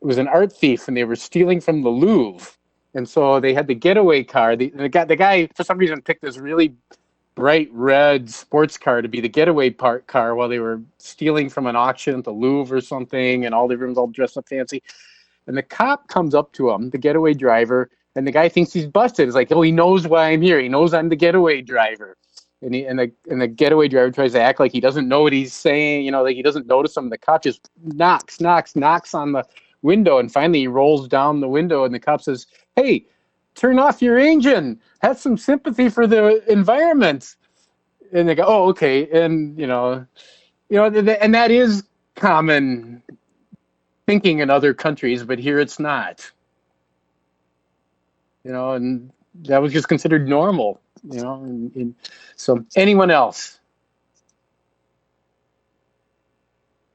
was an art thief, and they were stealing from the Louvre. And so they had the getaway car. The guy, for some reason, picked this really bright red sports car to be the getaway car while they were stealing from an auction at the Louvre or something, and all the rooms all dressed up fancy. And the cop comes up to him, the getaway driver, and the guy thinks he's busted. It's like, oh, he knows why I'm here. He knows I'm the getaway driver. And the getaway driver tries to act like he doesn't know what he's saying, like he doesn't notice him. The cop just knocks on the window, and finally he rolls down the window, and the cop says, hey, turn off your engine. Have some sympathy for the environment. And they go, oh, okay. And, and that is common thinking in other countries, but here it's not. And that was just considered normal, so anyone else?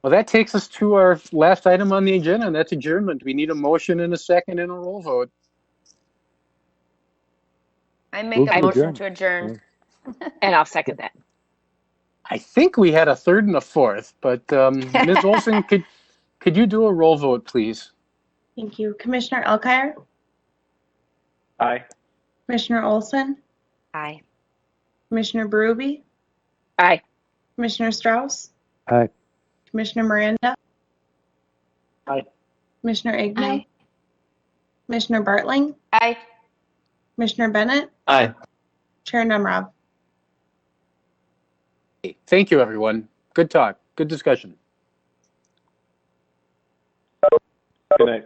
Well, that takes us to our last item on the agenda, and that's adjournment. We need a motion and a second and a roll vote. I make a motion to adjourn. And I'll second that. I think we had a third and a fourth, but Ms. Olson, could you do a roll vote, please? Thank you. Commissioner Elkire? Aye. Commissioner Olson? Aye. Commissioner Berube? Aye. Commissioner Strauss? Aye. Commissioner Miranda? Aye. Commissioner Agnew? Aye. Commissioner Bartling? Aye. Commissioner Bennett? Aye. Chair Nemrov? Thank you, everyone. Good talk. Good discussion. Good night.